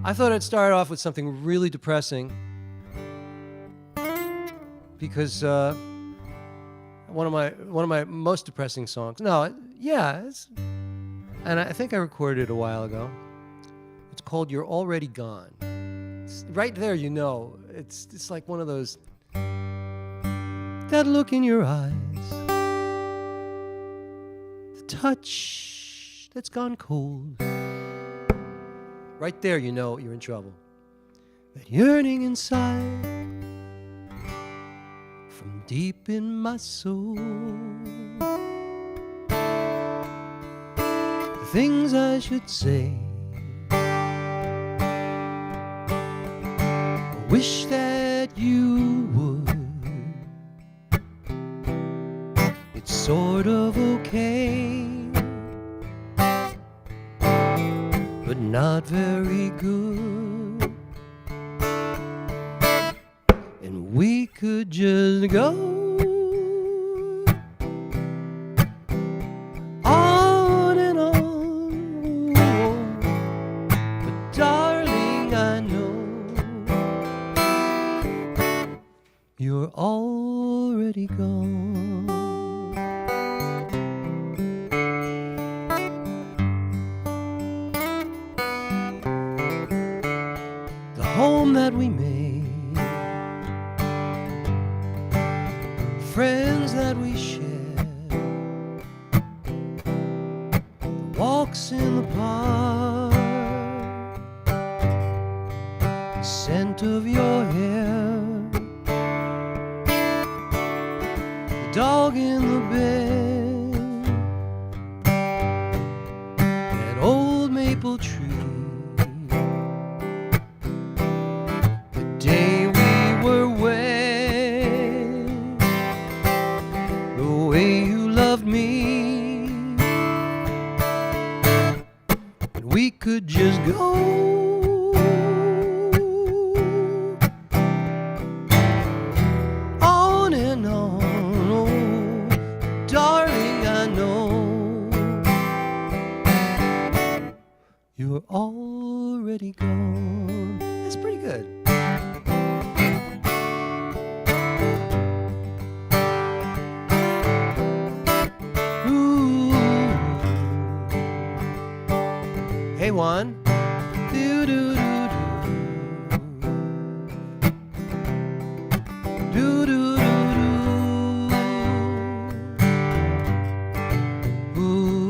I thought I'd start off with something really depressing because one of my most depressing songs. No, yeah, and I think I recorded it a while ago. It's called "You're Already Gone." It's right there, you know. It's like one of those. That look in your eyes, the touch that's gone cold. Right there, you know you're in trouble. That yearning inside, from deep in my soul. The things I should say, I wish that you would. It's sort of okay, but not very good. And we could just go on and on. But darling, I know you're already gone. Home that we made, friends that we shared, the walks in the park, the scent of your hair, the dog in the bed, that old maple tree. We could just go on and on. Oh, darling, I know you're already gone. That's pretty good. Hey, Juan. Do do do do do do do. Ooh.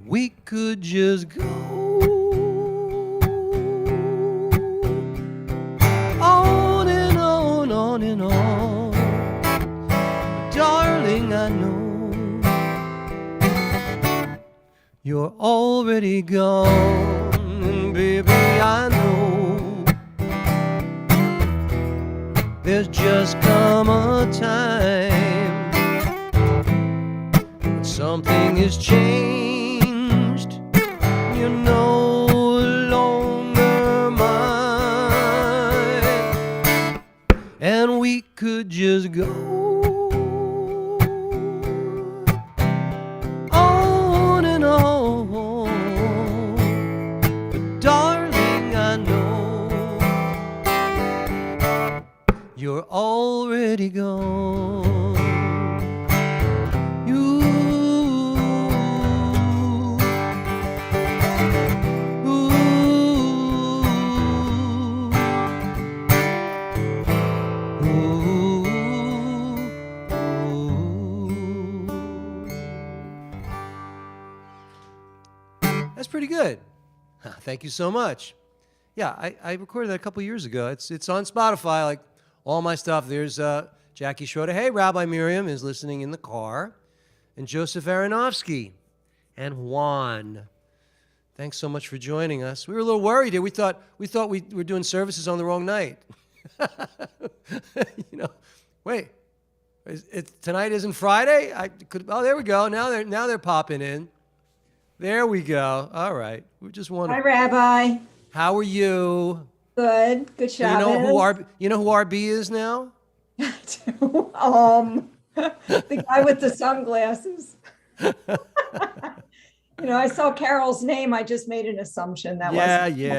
We could just go on and on, on and on. But darling, I know you're already gone. And baby, I know there's just come a time when something is changed. You're no longer mine, and we could just go on and on. But darling, I know you're already gone. That's pretty good. Thank you so much. Yeah, I recorded that a couple years ago. It's on Spotify, like all my stuff. There's Jackie Schroeder. Hey, Rabbi Miriam is listening in the car. And Joseph Aronofsky. And Juan. Thanks so much for joining us. We were a little worried here. We thought we were doing services on the wrong night. You know, wait, Tonight isn't Friday? Oh, there we go. Now they're popping in. There we go. All right. We just want. Hi, Rabbi. How are you? Good. Good So Shabbos. you know who RB is now? The guy with the sunglasses. I saw Carol's name. I just made an assumption that wasn't. Yeah.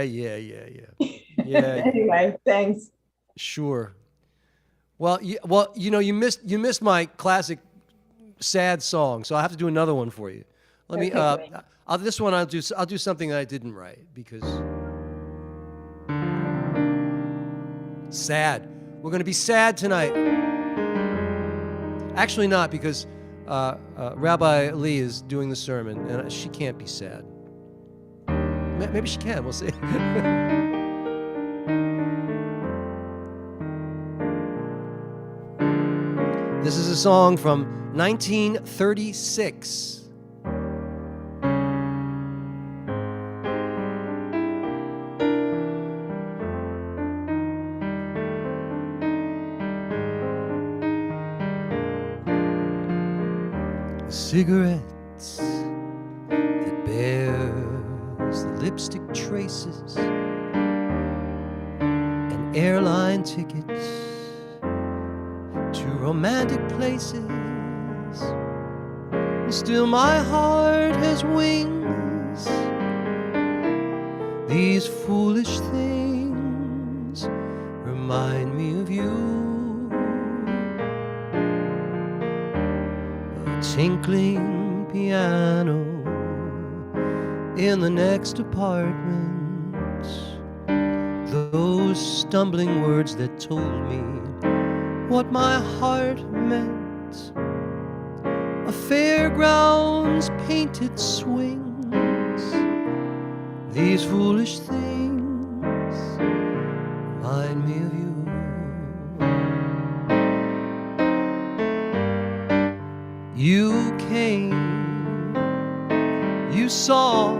Anyway, thanks. Sure. Well, you missed my classic sad song, so I have to do another one for you. Let me. Okay, This one I'll do something that I didn't write because sad. We're going to be sad tonight. Actually, not because Rabbi Lee is doing the sermon, and she can't be sad. Maybe she can. We'll see. This is a song from 1936. Cigarettes that bears the lipstick traces and airline tickets to romantic places. And still my heart has wings. These foolish things remind me of you. Tinkling piano in the next apartment. Those stumbling words that told me what my heart meant. A fairground's painted swings. These foolish things remind me of you. You came, you saw,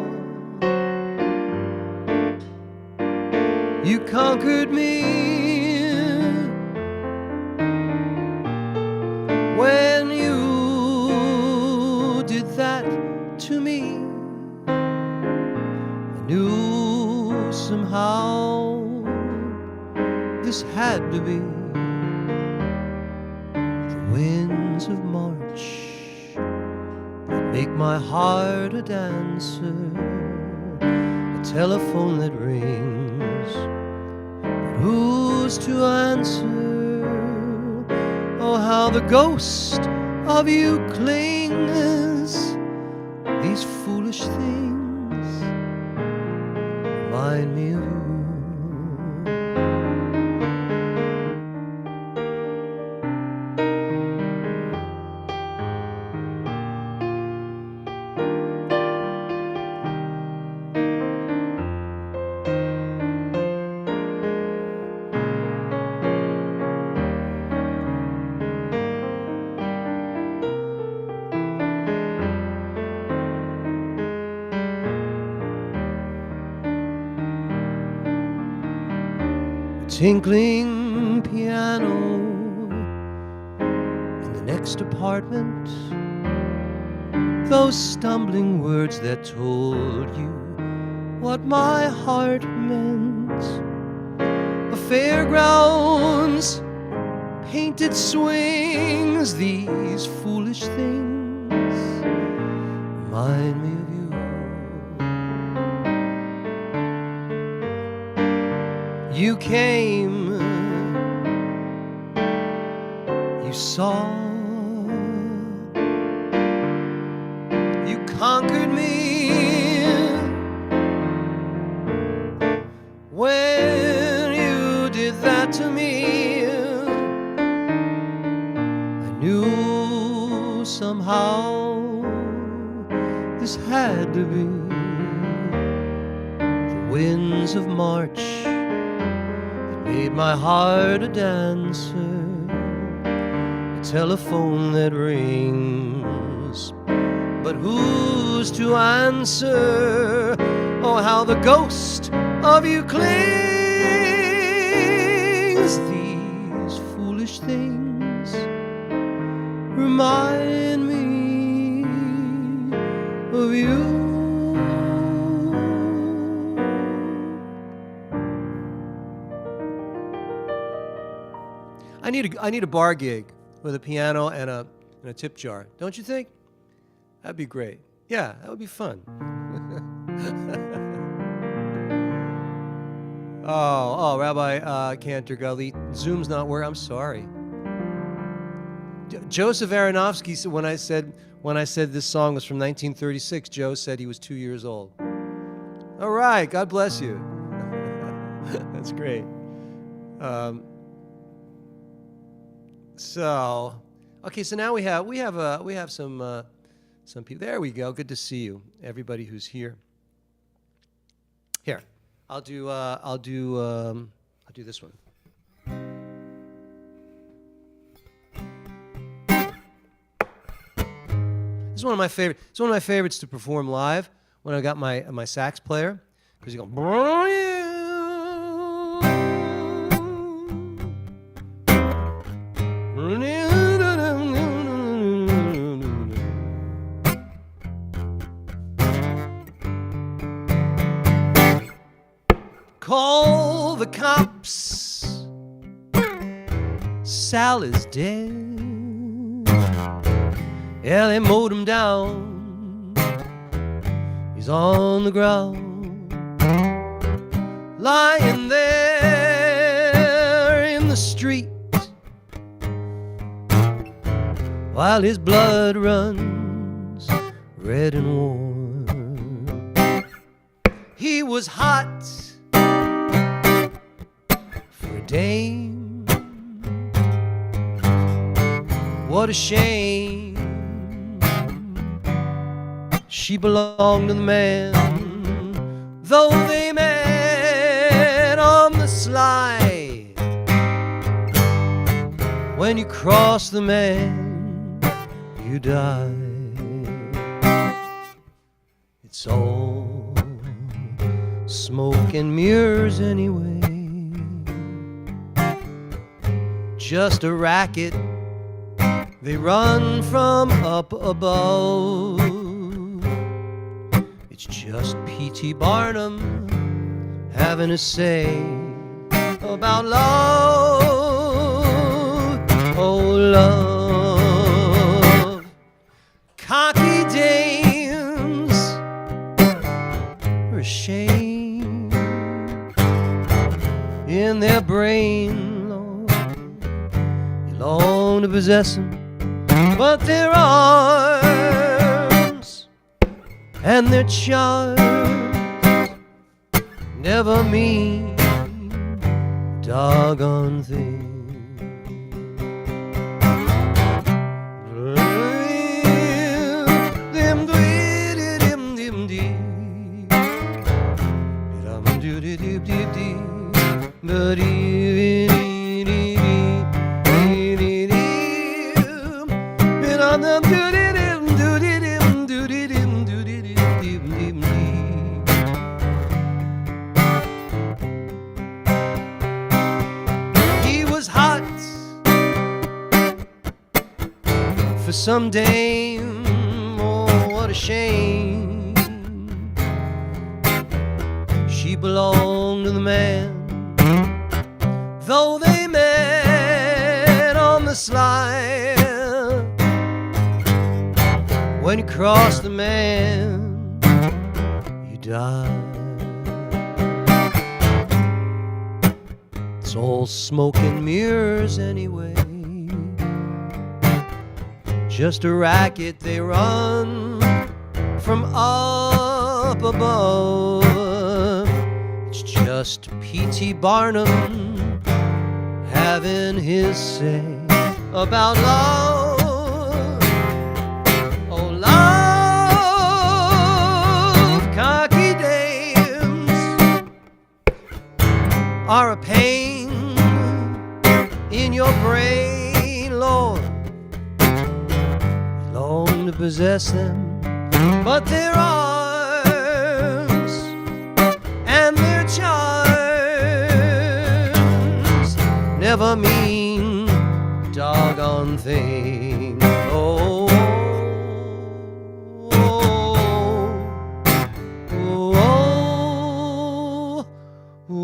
you conquered me. When you did that to me, I knew somehow this had to be the winds of March. Make my heart a dancer, a telephone that rings, but who's to answer? Oh, how the ghost of you clings. These foolish things remind me of you. Tinkling piano in the next apartment. Those stumbling words that told you what my heart meant. A fairground's painted swings. These foolish things remind me of you. You came, you saw, you conquered me. When you did that to me, I knew somehow this had to be the winds of March. Made my heart a dancer, a telephone that rings, but who's to answer? Oh, how the ghost of you clings. These foolish things remind me of you. I need a bar gig with a piano and a tip jar. Don't you think? That'd be great. Yeah, that would be fun. Oh, Rabbi Cantor Galit, Zoom's not working. I'm sorry. Joseph Aronofsky said when I said this song was from 1936, Joe said he was 2 years old. All right, God bless you. That's great. So now we have some people. There we go. Good to see you, everybody who's here. Here, I'll do this one. It's one of my favorites to perform live when I got my sax player, because you go. Call the cops. Sal is dead. Yeah, they mowed him down. He's on the ground, lying there in the street, while his blood runs red and warm. He was hot for a dame. What a shame. She belonged to the man, though they met on the sly. When you cross the man, you die. It's all smoke and mirrors anyway. Just a racket they run from up above. It's just P.T. Barnum having a say about love. Oh, love. Cocky dames are ashamed in their brain, Lord. You long to possess them, but their arms and their charms never mean a doggone thing. He was hot for some dame. Oh, what a shame. She belonged to the man, though they met on the sly. When you cross the man, you die. It's all smoke and mirrors anyway. Just a racket they run from up above. It's just P.T. Barnum having his say about love. Oh, love. Cocky dames are a pain in your brain, Lord. You long to possess them, but their arms and their charms never mean doggone one thing. Oh, oh, oh, oh, oh.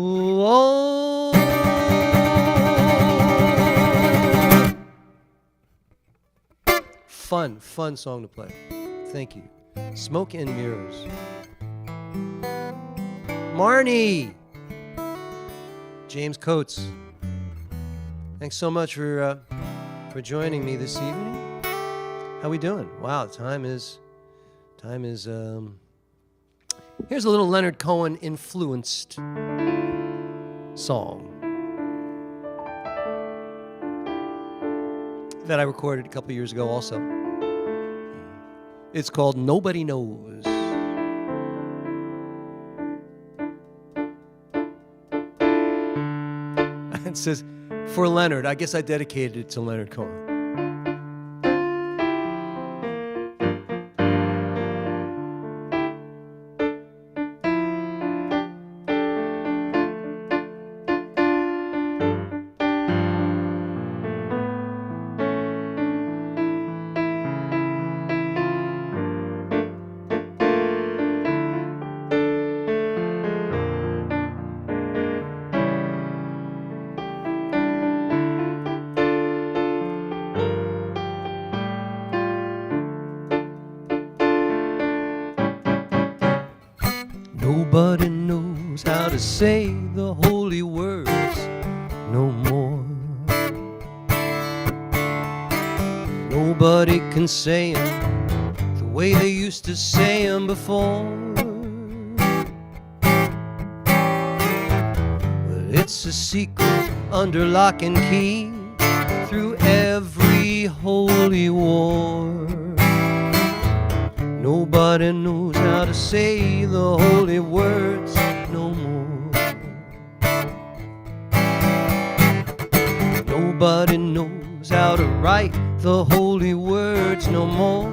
Fun song to play. Thank you. Smoke and Mirrors. Marnie! James Coates. Thanks so much for joining me this evening. How we doing? Wow, time is here's a little Leonard Cohen influenced song that I recorded a couple years ago also. It's called Nobody Knows. It says, for Leonard. I guess I dedicated it to Leonard Cohen. Nobody knows how to say the holy words no more. Nobody can say 'em the way they used to say 'em before. But it's a secret under lock and key through every holy war. Nobody knows how to say the holy words no more. Nobody knows how to write the holy words no more.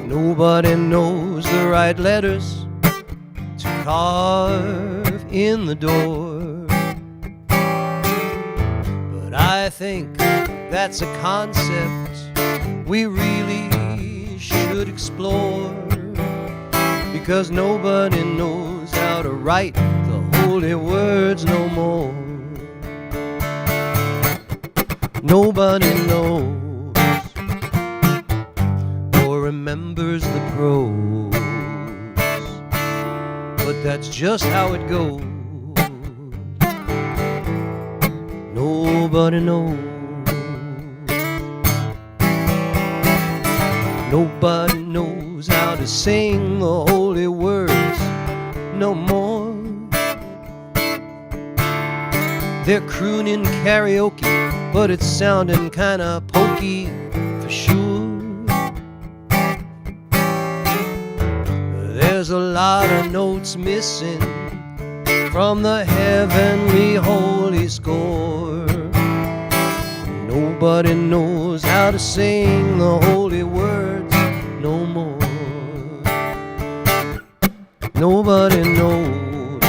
Nobody knows the right letters to carve in the door. But I think that's a concept we really should explore, because nobody knows how to write the holy words no more. Nobody knows or remembers the prose, but that's just how it goes. Nobody knows. Nobody knows how to sing the holy words no more. They're crooning karaoke, but it's sounding kinda pokey for sure. There's a lot of notes missing from the heavenly holy score. Nobody knows how to sing the holy words no more. Nobody knows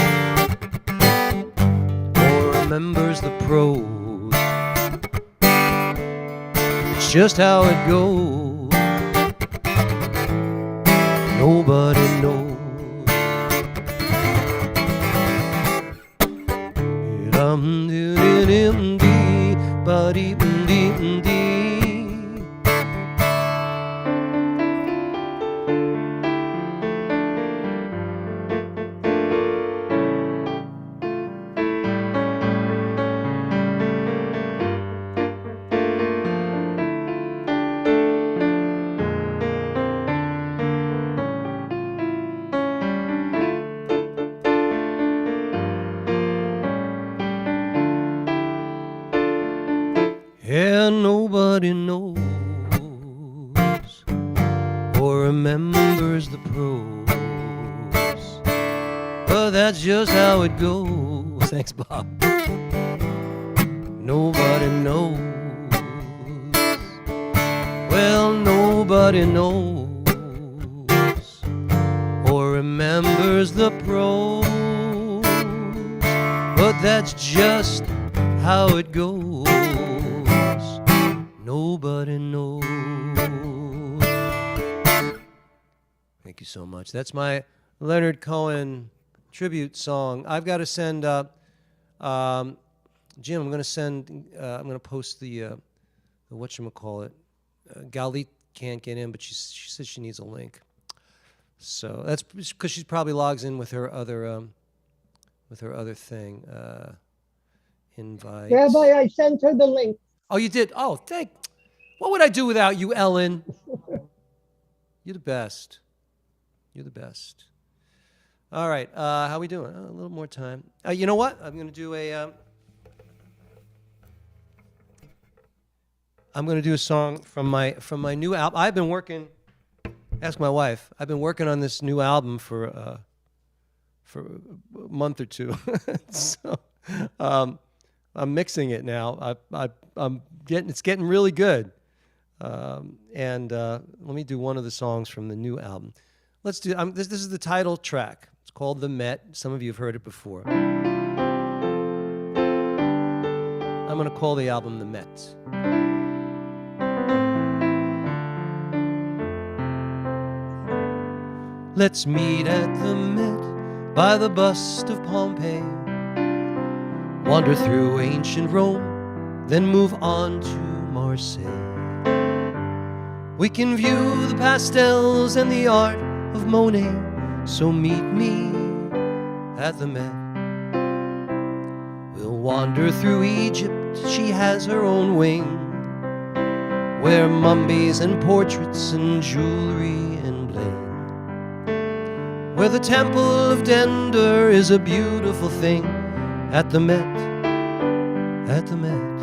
or remembers the prose. It's just how it goes. Nobody knows. Yeah, nobody knows or remembers the prose, but that's just how it goes. Thanks, Bob. Nobody knows. Well, nobody knows or remembers the prose, but that's just how it goes. Nobody knows. Thank you so much. That's my Leonard Cohen tribute song. I've got to send, Jim, I'm going to post the whatchamacallit. Galit can't get in, but she says she needs a link. So that's because she probably logs in with her other thing. Invite. Rabbi, I sent her the link. Oh, you did? Oh, what would I do without you, Ellen? You're the best. You're the best. All right. How we doing? A little more time. You know what? I'm going to do a song from my new album. I've been working. Ask my wife. I've been working on this new album for a month or two. So I'm mixing it now. It's getting really good. And let me do one of the songs from the new album. Let's do. This is the title track. It's called "The Met." Some of you have heard it before. I'm going to call the album "The Met." Let's meet at the Met by the bust of Pompeii. Wander through ancient Rome, then move on to Marseille. We can view the pastels and the art of Monet. So meet me at the Met. We'll wander through Egypt, she has her own wing, where mummies and portraits and jewelry and bling. Where the temple of Dender is a beautiful thing. At the Met, at the Met.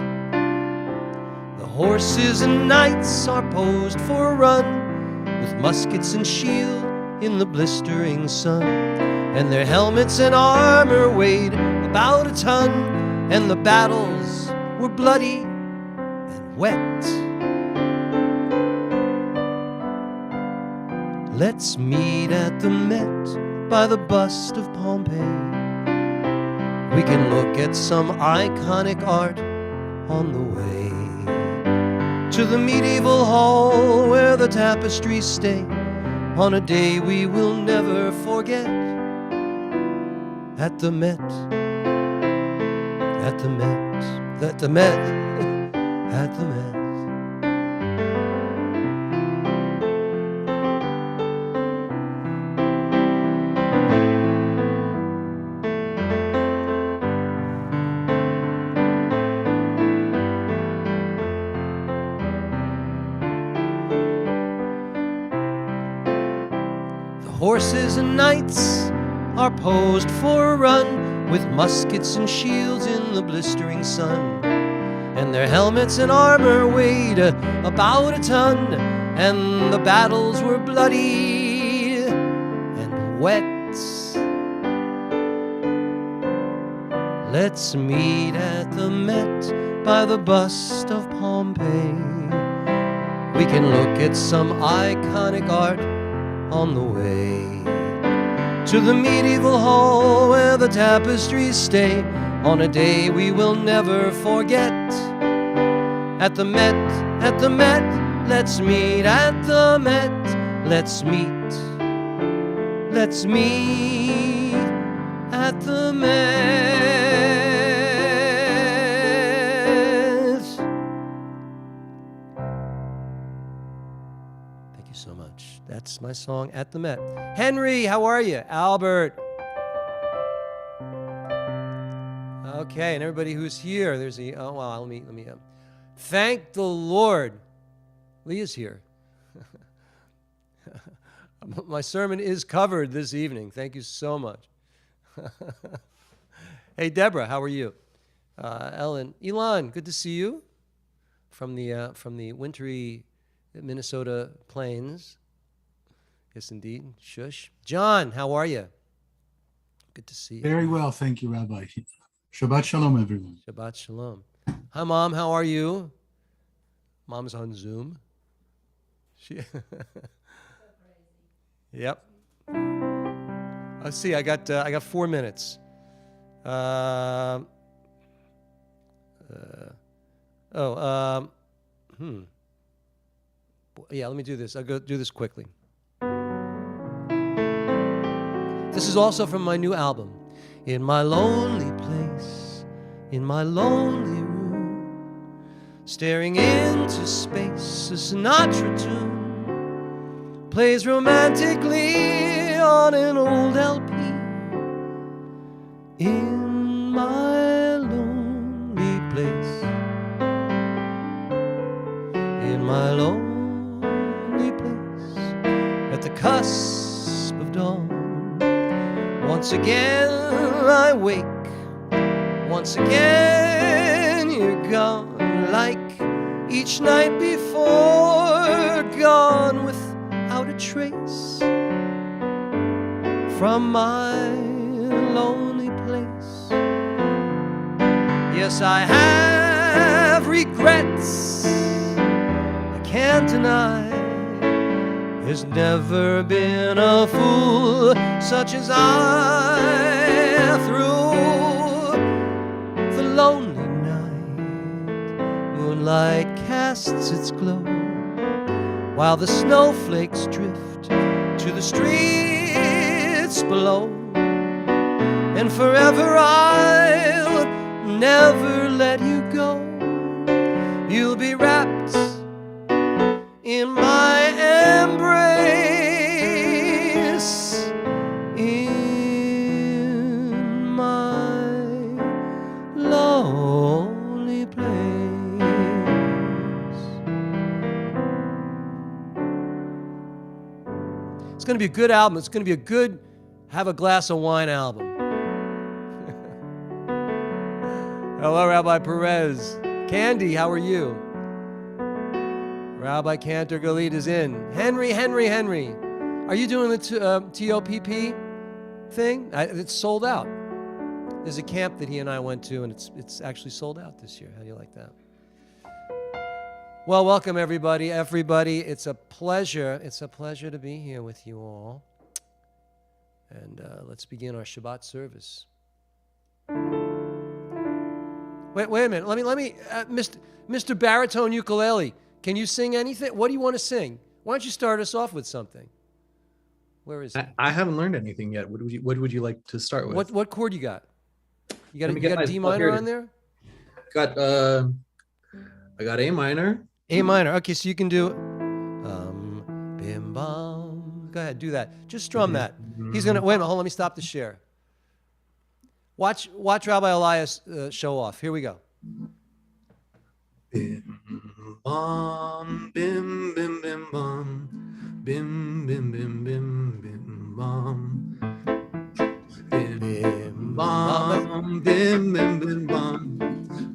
The horses and knights are posed for a run, with muskets and shield in the blistering sun. And their helmets and armor weighed about a ton, and the battles were bloody and wet. Let's meet at the Met by the bust of Pompeii. We can look at some iconic art on the way to the medieval hall where the tapestries stay on a day we will never forget. At the Met, at the Met, at the Met, at the Met. Horses and knights are posed for a run, with muskets and shields in the blistering sun. And their helmets and armor weighed about a ton, and the battles were bloody and wet. Let's meet at the Met by the bust of Pompeii. We can look at some iconic art on the way to the medieval hall where the tapestries stay on a day we will never forget. At the Met, at the Met, let's meet at the Met. Let's meet at the Met. Thank you so much. That's my song, At the Met. Henry, how are you? Albert. Okay, and everybody who's here, there's a, oh, wow, let me, thank the Lord. Leah's here. My sermon is covered this evening. Thank you so much. Hey, Deborah, how are you? Ellen, Elon, good to see you from the wintry Minnesota plains. Yes, indeed. Shush. John, how are you? Good to see you. Very well, thank you, Rabbi. Shabbat Shalom, everyone. Shabbat Shalom. Hi, Mom. How are you? Mom's on Zoom. Yep. Let's see. I got 4 minutes. Yeah, let me do this. I'll go do this quickly. This is also from my new album. In my lonely place, in my lonely room, staring into space, a Sinatra tune plays romantically on an old LP. In my lonely place, in my lonely place, at the cusp of dawn, once again I wake, once again you're gone, like each night before, gone without a trace from my lonely place. Yes, I have regrets, I can't deny. There's never been a fool such as I. Through the lonely night, moonlight casts its glow, while the snowflakes drift to the streets below. And forever I'll never let you go. You'll be wrapped in my embrace, in my lonely place. It's going to be a good album. It's going to be a good have a glass of wine album. Hello, Rabbi Perez. Candy, how are you? Rabbi Cantor Galit is in. Henry. Are you doing the TOPP thing? It's sold out. There's a camp that he and I went to, and it's actually sold out this year. How do you like that? Well, welcome everybody. It's a pleasure. It's a pleasure to be here with you all. And let's begin our Shabbat service. Wait a minute. Let me, Mr. Baritone Ukulele. Can you sing anything? What do you want to sing? Why don't you start us off with something? Where is it? I haven't learned anything yet. What would you like to start with? What chord you got? You got a D minor on there? I got A minor. A minor. Okay, so you can do bim bam. Go ahead, do that. Just strum that. He's gonna wait a minute. Hold on, let me stop the share. Watch Rabbi Elias show off. Here we go. Bim bam bim bim bim bam bim bim bim bim bim bam bim bam bim bim bim bam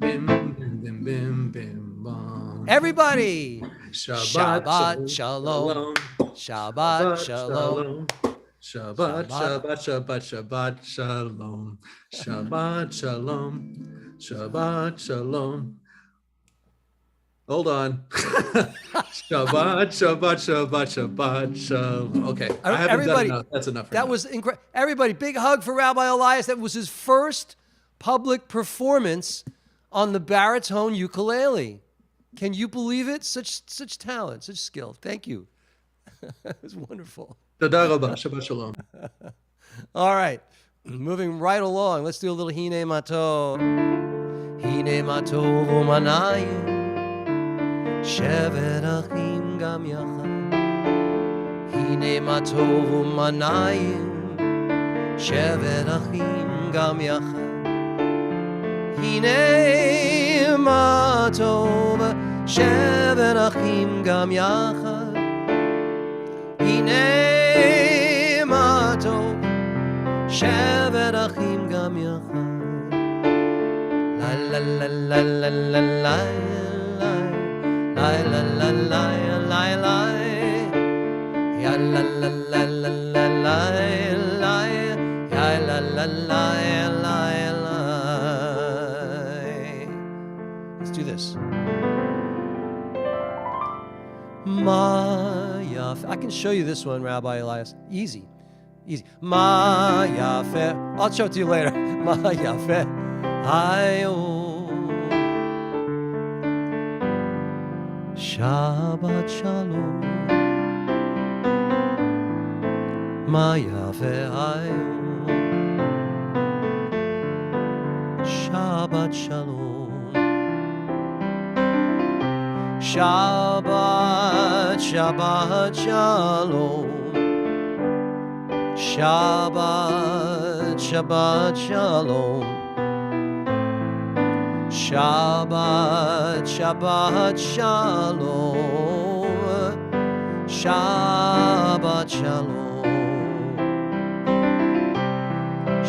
bim bim bim bim bim bam. Everybody. Shabbat shalom. Shabbat shalom. Shabbat shalom. Shabbat shalom. Shabbat shalom. Hold on. Shabbat shalom. Okay, I haven't done enough. That's enough for that now. Was incredible. Everybody, big hug for Rabbi Elias. That was his first public performance on the baritone ukulele. Can you believe it? Such talent, such skill. Thank you. It was wonderful. Toda rabba. Shabbat shalom. All right, moving right along. Let's do a little Hine Matov. Hine Matov u'manayim. Shevet achim gam yachad. Hine Matov u'manayim. Shevet achim gam yachad. Hine Matov. Shevet achim gam yachad. Hine Matov. Shevet achim gam yachad. La la la la la la la. La la la la la la, ya la la la la la la la, ya la la la la la. Let's do this. Ma yaf. I can show you this one, Rabbi Elias. Easy. Ma yafeh. I'll show it to you later. Ma yafeh. Ayo. Shabbat Shalom. Ma yafe hayom. Shabbat Shalom. Shabbat, Shabbat Shalom. Shabbat, Shabbat Shalom. Shabbat, Shabbat Shalom. Shabbat Shalom.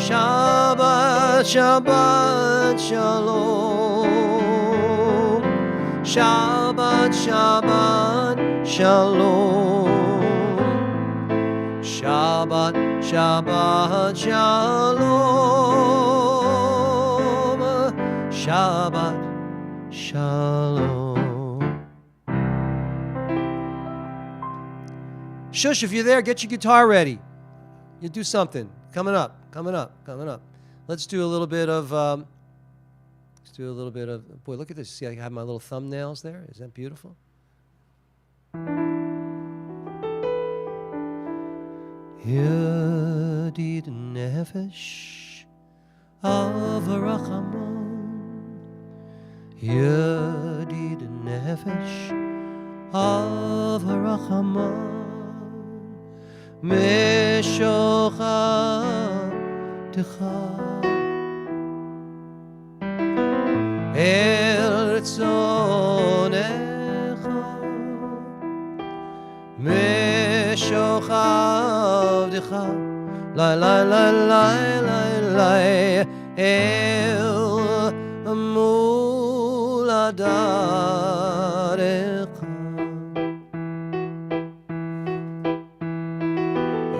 Shabbat, Shabbat Shalom. Shabbat, Shabbat Shalom. Shabbat, Shabbat Shalom. Shabbat Shalom. Shush, if you're there, get your guitar ready. You do something. Coming up. Let's do a little bit of, boy, look at this. See, I have my little thumbnails there. Is that beautiful? Yedid nefesh avarachamon. Yedid nefesh avarachamon. Meshochadecha el ritzonecha. Meshochadecha lai lai lai lai lai lai el muladarecha.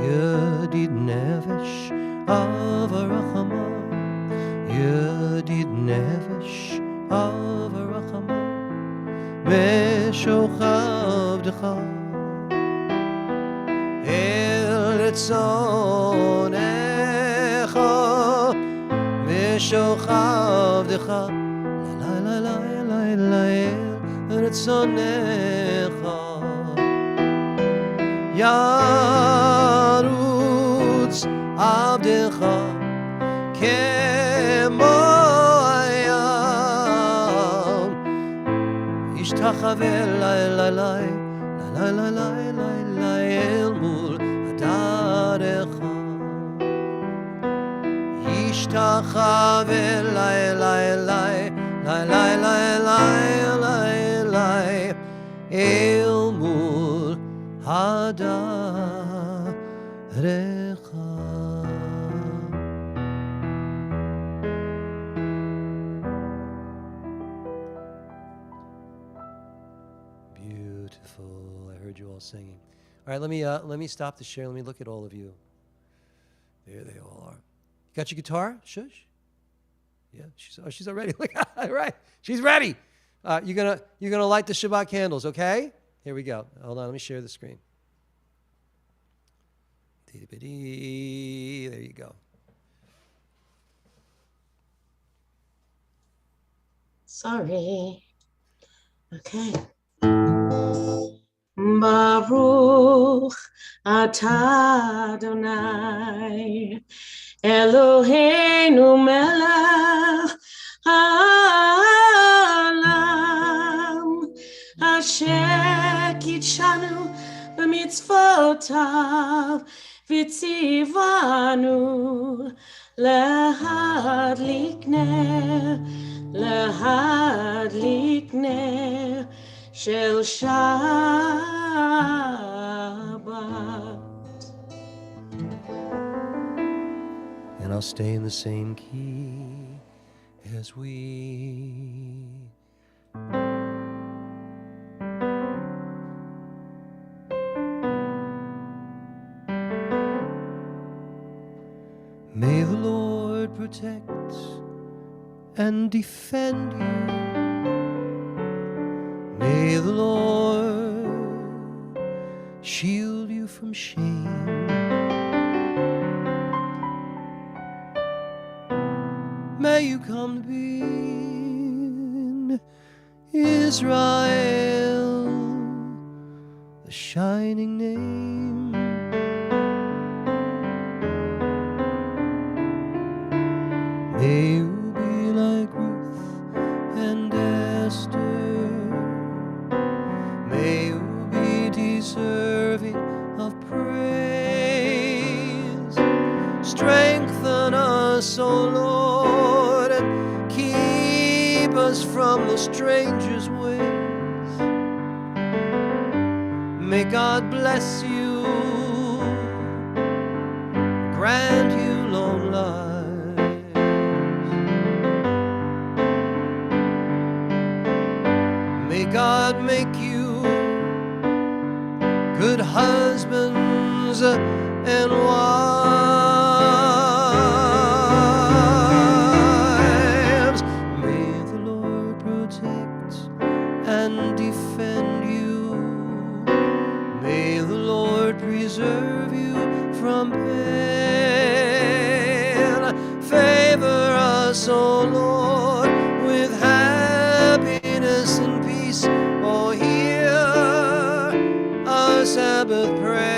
Yedid nefesh avarachama. Yedid nefesh avarachama. Meshochadecha el ritzonecha. Meshochadecha la la la la la el ritzonecha. Yarutz Abdecha Kemo Ayam. Ishtachave lai lai lai lai lai lai lai lai el mul adarecha. Ishtachave lai lai lai lai lai lai lai lai lai el mul hadarecha. Beautiful. I heard you all singing. All right, let me stop the share. Let me look at all of you. There they all are. You got your guitar? Shush. Yeah, she's already. Look, all right, she's ready. You're gonna light the Shabbat candles, okay? Here we go. Hold on, let me share the screen. There you go. Sorry. Okay. Baruch atah Adonai Eloheinu melech haolam asher kitshanu b'mitzvotav v'tzivanu להדליק נר של שבת. And I'll stay in the same key as we. May the Lord protect and defend you. May the Lord shield you from shame. May you come to be in Israel. shining name. May you be like Ruth and Esther. May you be deserving of praise. Strengthen us, O Lord, and keep us from the stranger's ways. May God bless you, grant you long life. May God make you good husbands and wives. May the Lord protect and defend you. May the Lord preserve you from pain. Favor us, O Lord, with happiness and peace. Oh, hear our Sabbath prayer.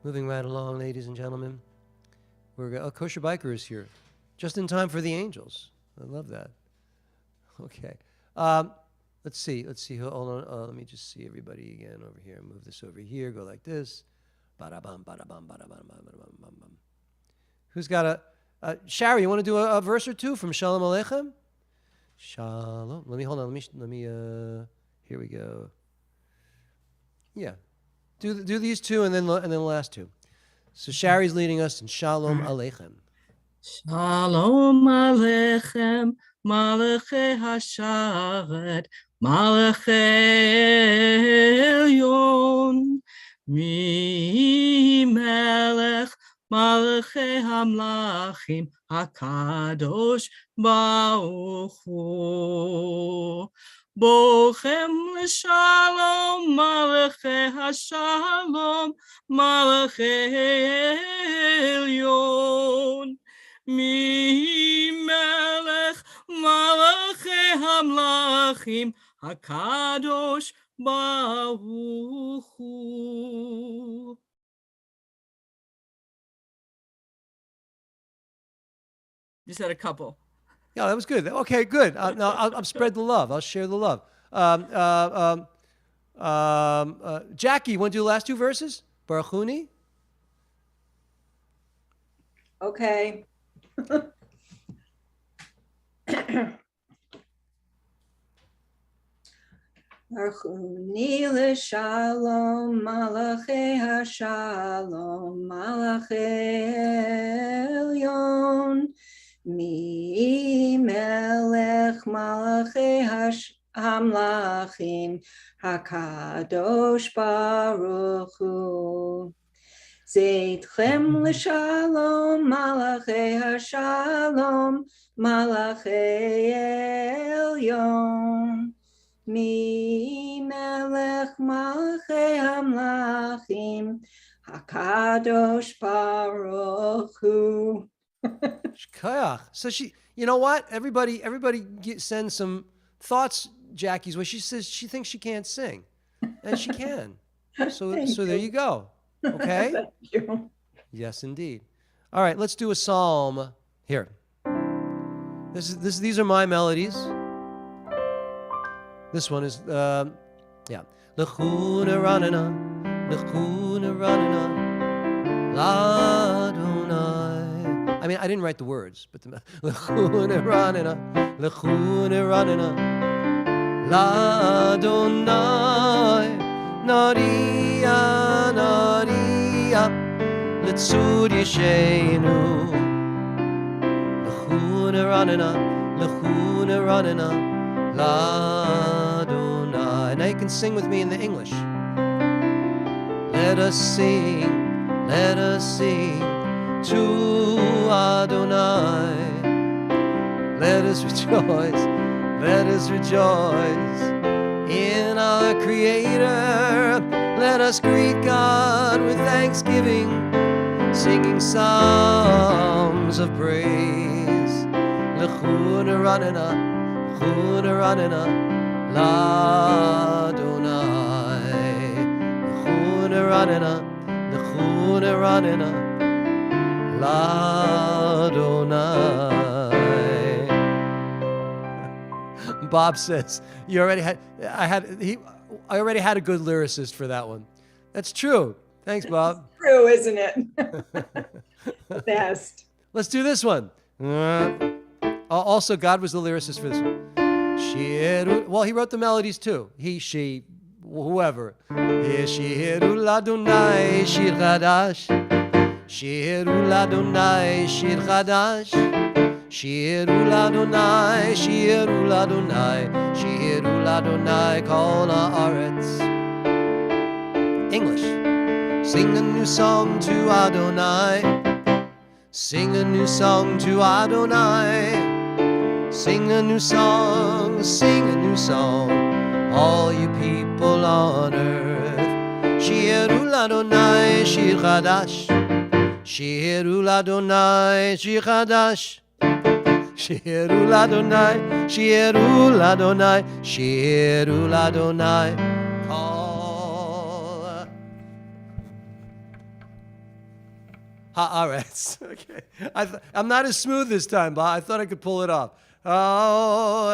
Moving right along, ladies and gentlemen. Kosher Biker is here, just in time for the angels. I love that. Okay. Let's see. Hold on. Let me just see everybody again over here. Move this over here. Go like this. Ba-da-bum, ba-da-bum, ba-da-bum, ba-da-bum, ba-da-bum. Who's got a... Shari, you want to do a verse or two from Shalom Aleichem? Shalom. Hold on. Let me. Here we go. Yeah. Do these two and then the last two. So Shari's leading us in Shalom Aleichem. Shalom Aleichem, Malachei Hasharet, Malachei Elyon, Mi Melech, Malachei Hamlachim, HaKadosh Baruch Hu. Bochem l'shalom, Malachei Hashalom, Malachei Elyon. Mi melech Malachei Hamlachim, HaKadosh Baruch Hu. Just had a couple. Yeah, that was good. Okay, good. Now I'll spread the love. I'll share the love. Jackie, you want to do the last two verses? Baruchuni? Okay. Baruchuni l'shalom, Malachei Hashalom, Malachei Elyon. Mi melech Malachei Hamlachim, HaKadosh Baruch Hu. Zeitchem l'shalom, Malachei Hashalom, Malachei Elyon. Mi melech Malachei Hamlachim, HaKadosh Baruch Hu. So she, you know what? Everybody send some thoughts. Jackie's way. She says she thinks she can't sing, and she can. So there you go. Okay. Thank you. Yes, indeed. All right, let's do a psalm here. These are my melodies. This one is L'chuna ranana, l'chuna ranana, l'Adonai. I mean, I didn't write the words, but the l'chuna ranana, l'Adonai, Naria, Naria, l'tzur yeshenu, l'chuna ranana, l'Adonai. Now you can sing with me in the English. Let us sing to Adonai. Let us rejoice in our Creator. Let us greet God with thanksgiving, singing psalms of praise. L'chuna ranena, l'Adonai. L'chuna ranena, l'Adonai. Bob says, I already had a good lyricist for that one. That's true. Thanks, Bob. True, isn't it? Best. Let's do this one. Also, God was the lyricist for this one. Well, he wrote the melodies too. He, she, whoever. Shiru l'Adonai shir chadash. Shiru l'Adonai shir chadash. Shiru l'Adonai, shiru l'Adonai, shiru l'Adonai kol haaretz. English. Sing a new song to Adonai. Sing a new song to Adonai. Sing a new song, all you people on earth. Shiru l'Adonai shir chadash. Shiru l'Adonai shir chadash. Shiru l'Adonai, shiru l'Adonai, shiru l'Adonai. Kol haaretz. Okay, I'm not as smooth this time, but I thought I could pull it off. Oh,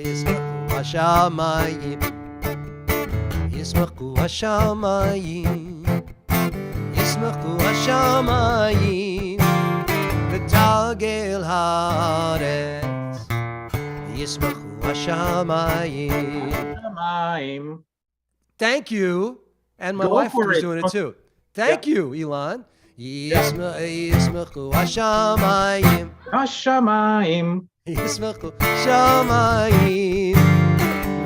yismachu hashamayim, yismachu hashamayim, yismachu hashamayim. V'tagel haaretz, yismachu hashamayim. Thank you, and my wife was doing it too. Thank you, Elon. Yismachu hashamayim, Hashamayim. yismachu hashamayim,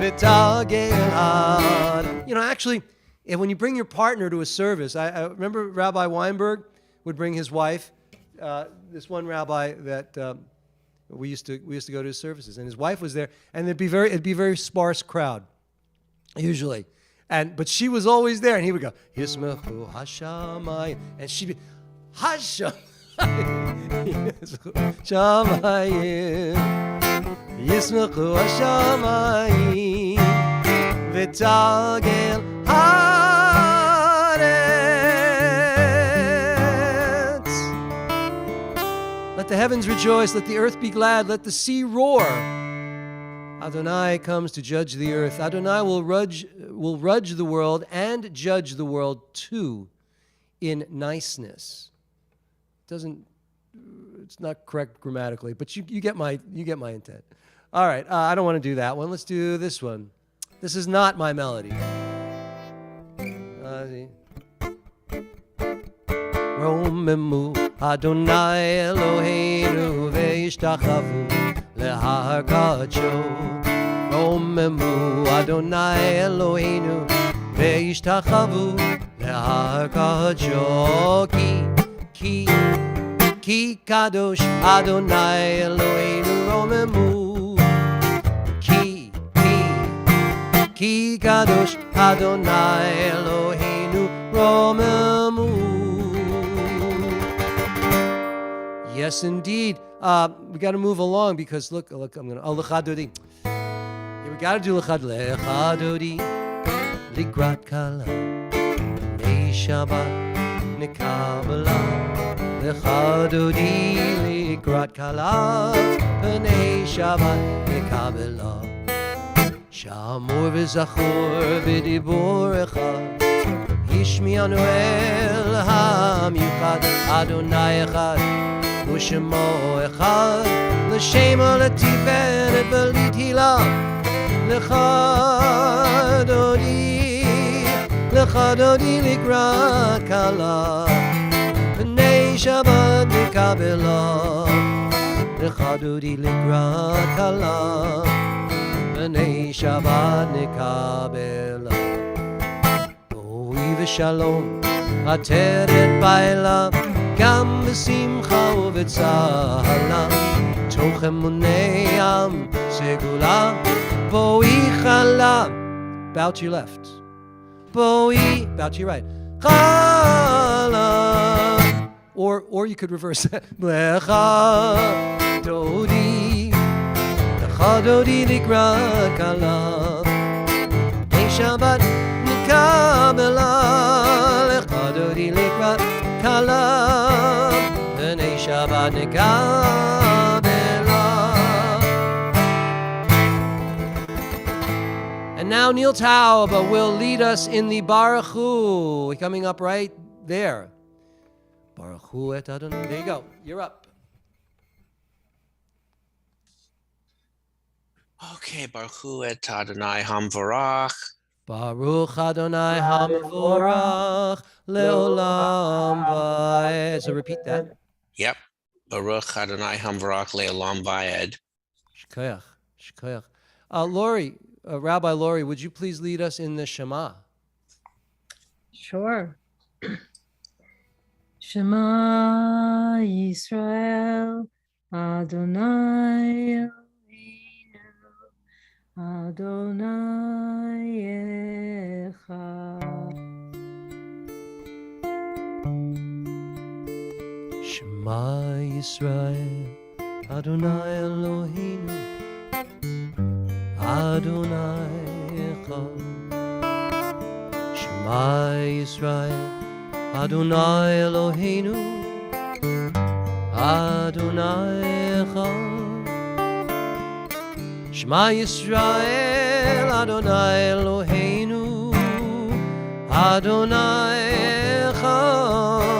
v'tagel haaretz. You know, actually, when you bring your partner to a service, I remember Rabbi Weinberg would bring his wife. This one rabbi that we used to go to his services, and his wife was there, and it'd be a very sparse crowd, usually, but she was always there, and he would go Yismachu Hashamayim, and she'd be Hashamayim, Yismachu Hashamayim, v'tagel Let the heavens rejoice, let the earth be glad, let the sea roar. Adonai comes to judge the earth. Adonai will rudge the world and judge the world too in niceness. It's not correct grammatically, but you get my intent. All right, I don't want to do that one. Let's do this one. This is not my melody. Romemu Adonai Eloheinu ve'ishtachavu lehar kadsho. Romemu Adonai Eloheinu ve'ishtachavu lehar kadsho. Ki kadosh Adonai Eloheinu romemu. Ki kadosh Adonai Eloheinu romemu. Yes, indeed. We got to move along because look. I'm gonna l'chadodi. Yeah, we got to do l'chadodi. Likrat kala, nei Shabbat nekabala. L'chadodi likrat kala, nei Shabbat nekabala. Shamor v'zachor v'dibur echad. Yishmianu el hamiuchad Adonai echad. U'shemo echad, l'shem l'tiferet v'litila, l'chadodi likrat kala, v'nei Shabbat nikabela, l'chadodi likrat kala, B'nei Shabbat nikabela. Boi v'shalom, ateret baila, gam v'simcha u'v'tzala, toch emunei am segula, boi chala. Bow to your left. Boi, bow to your right. Chala. Or you could reverse that. Lecha dodi, lecha dodi likra kala, B'nei Shabbat nikabela, lecha dodi likra kala, B'nei Shabbat nikabela. And now Neil Taub will lead us in the Baruch Hu, coming up right there. Baruch Hu et Adonai. There you go. You're up. Okay, Baruch Hu et Adonai Hamvarach. Baruch Adonai Hamavorach Leolam Vaed. So repeat that. Yep. Baruch Adonai Hamvarach Le'olam Vaed. Shkoyach. Shkoyach. Lori, Rabbi Lori, would you please lead us in the Shema? Sure. Shema Yisrael, Adonai Eloheinu, Adonai Echad. Shema Yisrael, Adonai Eloheinu, Adonai Echad. Shema Yisrael, Adonai Eloheinu, Adonai Echad. Shema Yisrael, Adonai Eloheinu, Adonai Echad.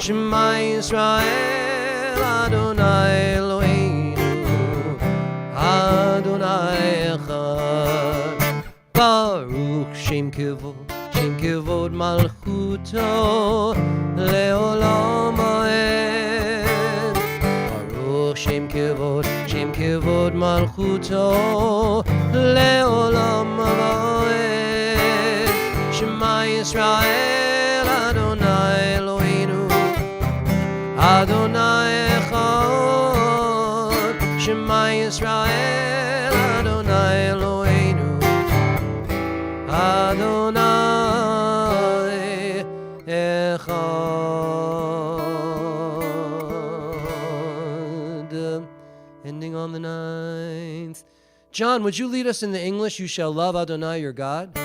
Shema Yisrael, Adonai Eloheinu, Adonai Echad. Baruch Shem Kivod, Shem Kivod Malchuto Leolam Vaed. Baruch Shem Kivod Malchuto Leolam Vaed. Shema Yisrael, Adonai Eloheinu, Adonai Echad. Shema Yisrael, Adonai Eloheinu, Adonai Echad. Ending on the 9th. John, would you lead us in the English? You shall love Adonai your God.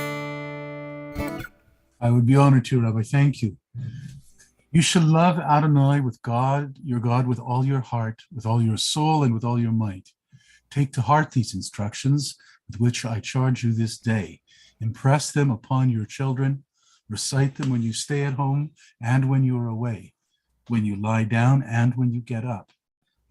I would be honored to, Rabbi. Thank you. You shall love Adonai with God, your God, with all your heart, with all your soul, and with all your might. Take to heart these instructions with which I charge you this day. Impress them upon your children. Recite them when you stay at home and when you are away, when you lie down and when you get up.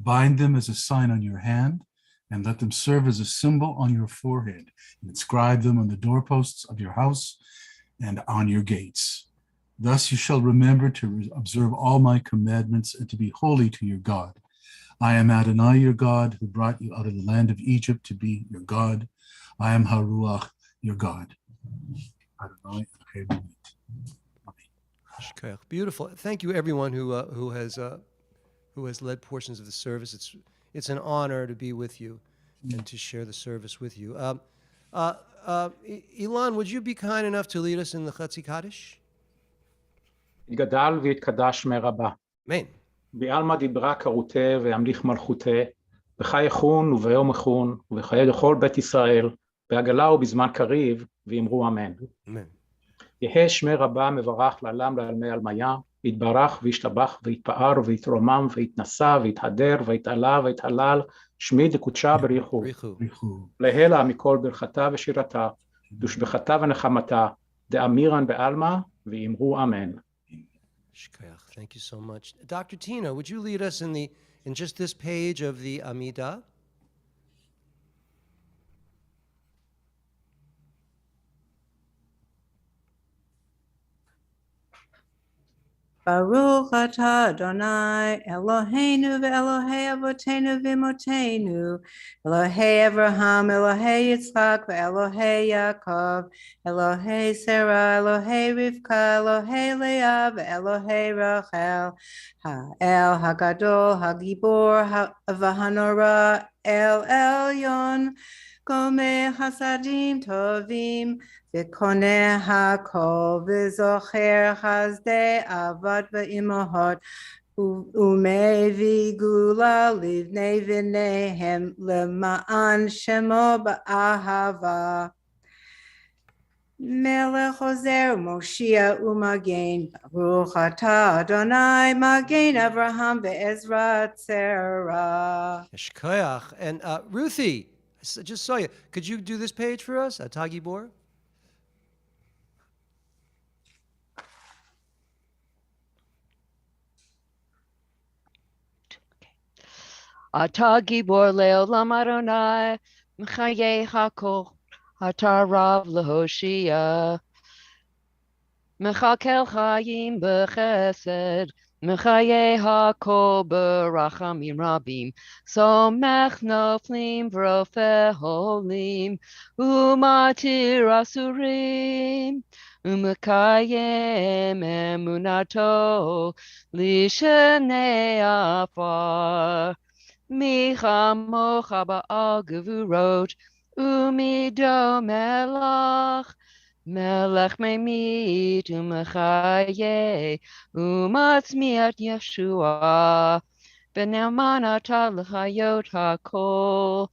Bind them as a sign on your hand, and let them serve as a symbol on your forehead. And inscribe them on the doorposts of your house and on your gates. Thus you shall remember to observe all my commandments and to be holy to your God. I am Adonai your God, who brought you out of the land of Egypt to be your God. I am Haruach, your God. Adonai. Beautiful. Thank you, everyone who has led portions of the service. It's an honor to be with you and to share the service with you. Ilan, would you be kind enough to lead us in the Chatzi Kaddish? יתגדל ויתקדש שמי רבה. Amen. בעלמא דיברה כרותה וימליך מלכותה, בחי יחון וביום יחון, ובחיי לכל בית ישראל, בעגלה ובזמן קריב, ואמרו אמן. Amen. יהא שמי רבה מברך לעלם לעלמי עלמיה, יתברך וישתבח ויתפאר ויתרומם ויתנשא ויתהדר ויתעלה ויתהלל, שמי דקודשה בריחו. להלה מכל ברכתה ושירתה, דושבחתה ונחמתה, דאמירן בעלמא, ואמרו אמן. Thank you so much. Dr. Tina, would you lead us in just this page of the Amidah? Baruch atah Adonai Eloheinu ve'Elohei Avotenu v'Imotenu Elohei Avraham, Elohei Yitzchak ve'Elohei Yaakov Elohei Sarah, Elohei Rivka, Elohei Leah ve'Elohei Rachel Ha'el Hagadol Hagibor v'Hanora El Elyon Gomeh Hasadim Tovim V'koneh hakol v'zocher chazdei avad v'imohot umevi gula livnei v'nehem lema'an shemo ba'ahava. Melech Ozer Moshia Umagen Baruch atah Adonai Magen Avraham ve'Ezra Tzera. Eshkoyach. And Ruthie, I just saw you. Could you do this page for us, Atagi Bor? Ata gibor leolam Adonai, M'chayei hakol, Ata rav lehoshia. M'chakel chayim b'chesed, M'chayei hakol b'rachamim rabim, Somech noflim v'rofeh holim, Umatir asurim, U'mekayem emunato, Lishenei afar. Michamocha ba'al gevurot, umido melach, melech memit umechaye, umatzmiat Yeshua, b'ne'eman atah l'chayot hakol,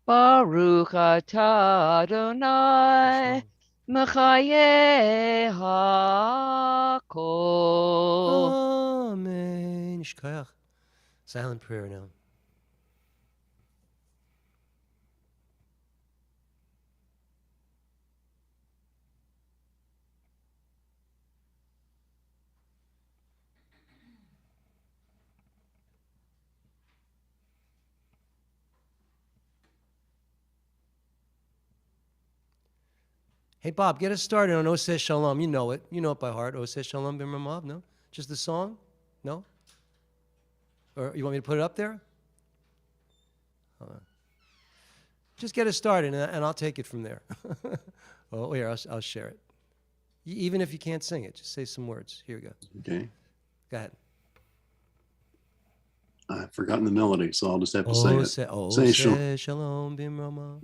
Baruch atah Adonai, mechaye hakol. Amen. Eshkoyach. Silent prayer now. Hey, Bob, get us started on Oseh Shalom. You know it. You know it by heart. Oseh Shalom b'Ramav, no? Just the song? No? Or you want me to put it up there? Hold on. Just get us started, and I'll take it from there. Oh, here, I'll share it. Even if you can't sing it, just say some words. Here we go. Okay. Go ahead. I've forgotten the melody, so I'll just have to say it. Say Shalom b'Ramav.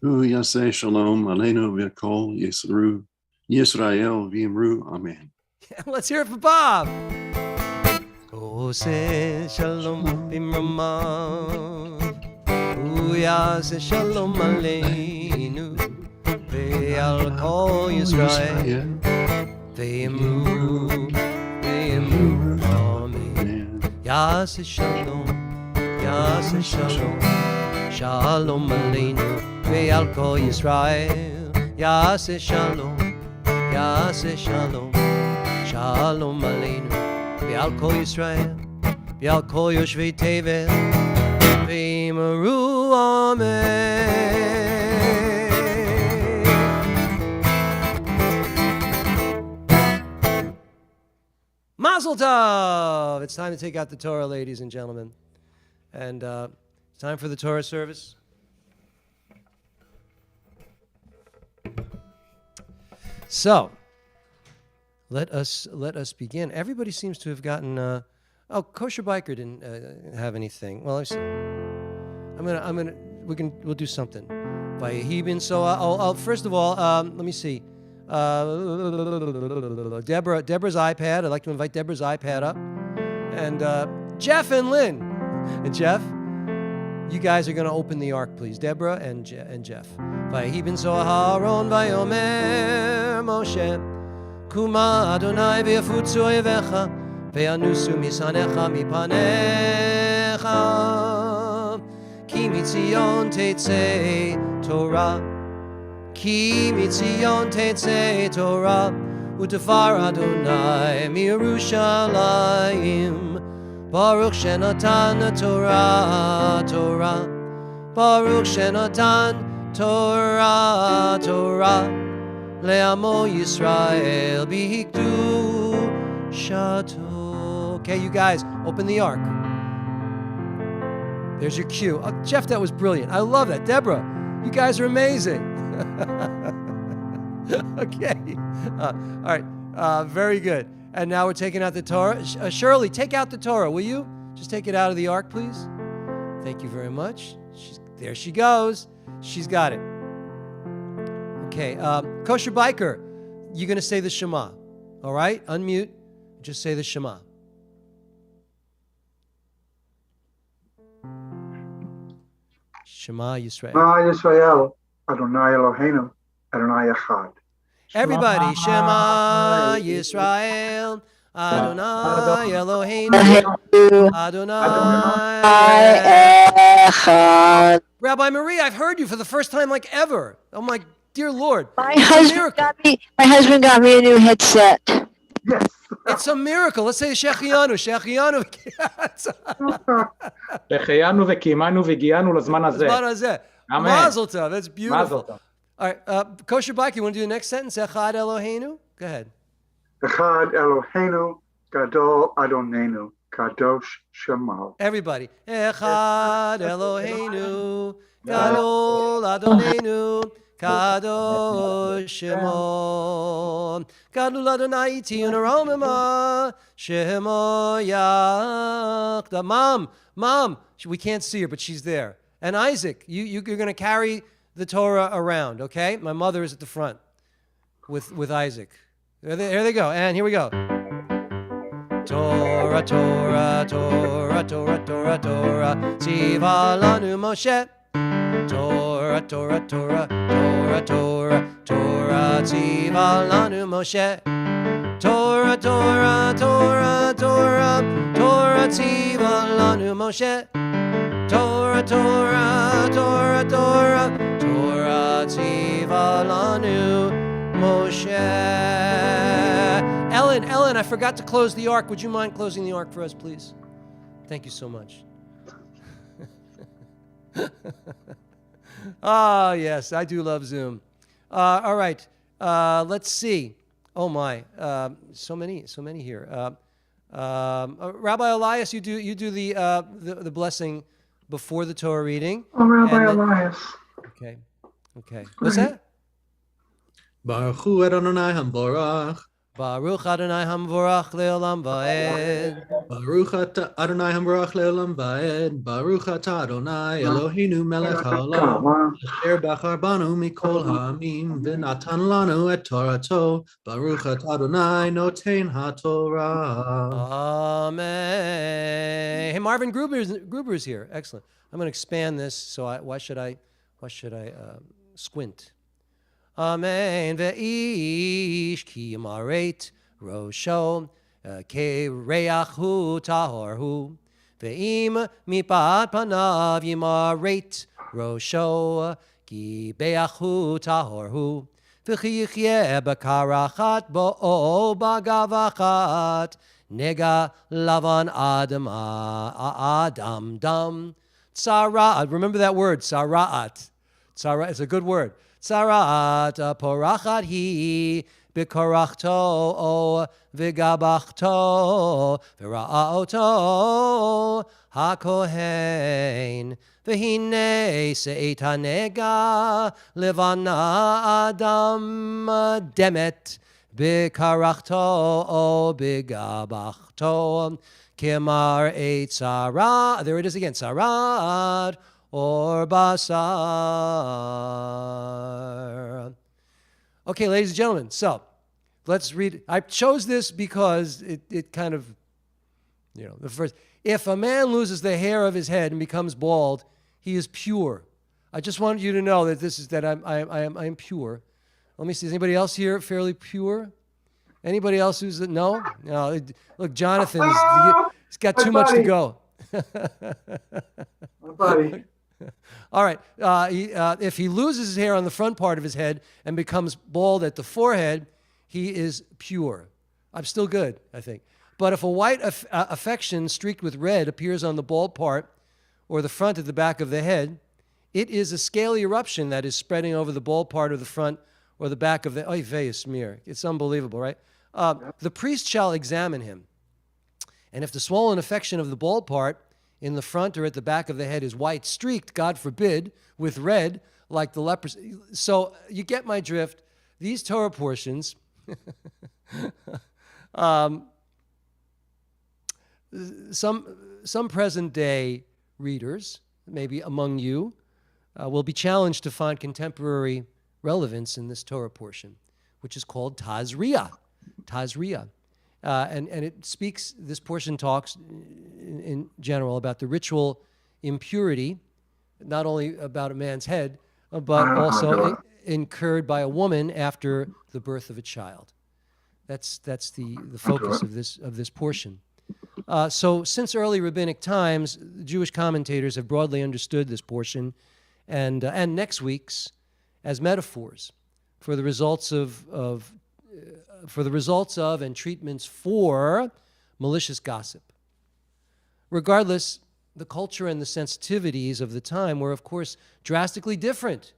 Hu Yaseh Shalom Aleinu v'Kol Yisru Yisrael v'Imru Amen. Let's hear it for Bob. Oseh Shalom b'Ramav. Hu Yaseh Shalom Aleinu ve'al Kol Yisrael v'Imru Amen. Yaseh Shalom, Yaseh Shalom, Shalom Aleinu ve'al Kol Yisrael. Yaseh Shalom, Yaseh Shalom, Shalom Aleinu ve'al Kol Yisrael, ve'al Kol Yoshvei Tevel ve'imru Amen. Mazel Tov! It's time to take out the Torah, ladies and gentlemen. And it's time for the Torah service. So, let us begin. Everybody seems to have gotten. Kosher Biker didn't have anything. Well, we'll do something. Vayehibin. So, first of all, let me see. Deborah's iPad. I'd like to invite Deborah's iPad up, and Jeff and Lynn. And Jeff, you guys are going to open the ark, please. Deborah and Jeff. Vayehibin so Aharon vayomer Moshe Kuma Adonai v'yafutzu oyevecha v'yanusu misanecha mipanecha ki mitzion tetzei Torah ki mitzion tetzei Torah utafar Adonai miYerushalayim Baruch shenatan Torah Baruch shenatan Torah Le'amo Yisrael bihikdu Shato. Okay, you guys, open the ark. There's your cue. Oh, Jeff, that was brilliant. I love that. Deborah, you guys are amazing. Okay. All right. Very good. And now we're taking out the Torah. Shirley, take out the Torah, will you? Just take it out of the ark, please. Thank you very much. There she goes. She's got it. Okay. Kosher Biker, you're going to say the Shema. All right? Unmute. Just say the Shema. Shema Yisrael. Shema Yisrael, Adonai Eloheinu, Adonai Echad. Everybody, Shema Yisrael, Adonai Eloheinu, Adonai Echad. Rabbi Marie, I've heard you for the first time like ever. Oh my dear Lord. My husband got me a new headset. Yes. It's a miracle. Let's say Shechianu. Shechianu. שהחיינו וקיימנו והגיענו לזמן הזה. לזמן הזה. Amen. Mazel tov. That's beautiful. Mazel tov. All right, Kosher Bike, you want to do the next sentence? Echad Eloheinu? Go ahead. Echad Eloheinu, Gadol Adonenu, Kadosh Shemo. Everybody. Echad Eloheinu, Gadol Adonenu, Kadosh Shemo. Gadol Adonai Tiyun Aromima, Shemo Yachda. Mom, we can't see her, but she's there. And Isaac, you're going to carry the Torah around, okay? My mother is at the front with Isaac. There they go. And here we go. Torah, Torah, Torah, Torah, Torah, Torah, Tziva lanu Moshe. Torah, Torah, Torah, Torah, Torah, Torah, Tziva lanu Moshe. Torah, Torah, Torah, Torah, Torah, Tziva lanu Moshe. Torah, Torah, Torah, Torah, Torah, Tziva lanu Moshe. Ellen, I forgot to close the ark. Would you mind closing the ark for us, please? Thank you so much. Ah, yes, I do love Zoom. All right, let's see. Oh my, so many here. Rabbi Elias, you do the blessing before the Torah reading. Oh, Rabbi Elias. Okay. What's that? Baruch Hu Adonai Hamvorach. Baruch Adonai Hamvorach Leolam Vaed. Baruch Adonai Hamvorach Leolam Vaed. Baruch Ata Adonai Eloheinu Melech Haolam. Asher bachar banu mikol ha'amim v'natan lanu et Torato. Baruch Ata Adonai noten haTorah. Amen. Hey, Marvin Gruber's here. Excellent. I'm going to expand this. So why should I squint? Amen. Ve'ish ki yamaret rosho kereach hu tahor hu. Ve'im mipat panav yamaret rosho ki beach hu tahor hu. V'chi yichyeh b'karachat bo'o b'gavachat. Nega lavan adam dam. Tzara'at. Remember that word, tzara'at. Tzara, it's a good word. Tzara'at porachat hi b'korachto o v'gabachto v'ra'aoto hakohen v'hine se'et hanega levana adam demet b'karachto o b'gabachto Kimar eit tzara. There it is again. Tzara'at or basar. Okay, ladies and gentlemen, so let's read. I chose this because it kind of, the first. If a man loses the hair of his head and becomes bald, he is pure. I just wanted you to know that I am pure. Let me see. Is anybody else here fairly pure? Anybody else who's no? Look, Jonathan, he's got too much to go. Buddy. All right. If he loses his hair on the front part of his head and becomes bald at the forehead, he is pure. I'm still good, I think. But if a white affection streaked with red appears on the bald part or the front at the back of the head, it is a scaly eruption that is spreading over the bald part of the front or the back of the oy vey smear. It's unbelievable, right? The priest shall examine him. And if the swollen affection of the bald part in the front or at the back of the head is white streaked, God forbid, with red, like the leprosy. So you get my drift. These Torah portions, some present day readers, maybe among you, will be challenged to find contemporary relevance in this Torah portion, which is called Tazria. Tazria. And it speaks, this portion talks in general about the ritual impurity, not only about a man's head, but also incurred by a woman after the birth of a child. That's the focus of this portion. So since early rabbinic times, Jewish commentators have broadly understood this portion and next week's as metaphors for the results of and treatments for malicious gossip. Regardless, the culture and the sensitivities of the time were, of course, drastically different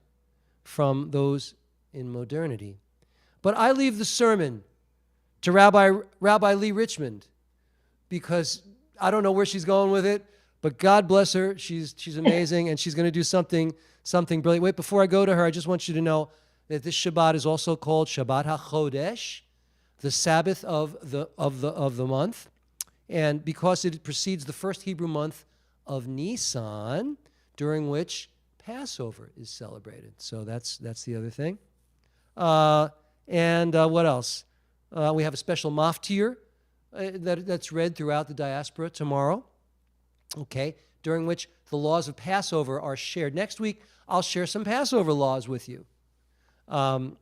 from those in modernity. But I leave the sermon to Rabbi Lee Richmond, because I don't know where she's going with it, but God bless her. She's amazing, and she's going to do something brilliant. Wait, before I go to her, I just want you to know that this Shabbat is also called Shabbat HaChodesh, the Sabbath of the month, and because it precedes the first Hebrew month of Nisan, during which Passover is celebrated. So that's the other thing. And what else? We have a special maftir that's read throughout the diaspora tomorrow, okay, during which the laws of Passover are shared. Next week, I'll share some Passover laws with you. So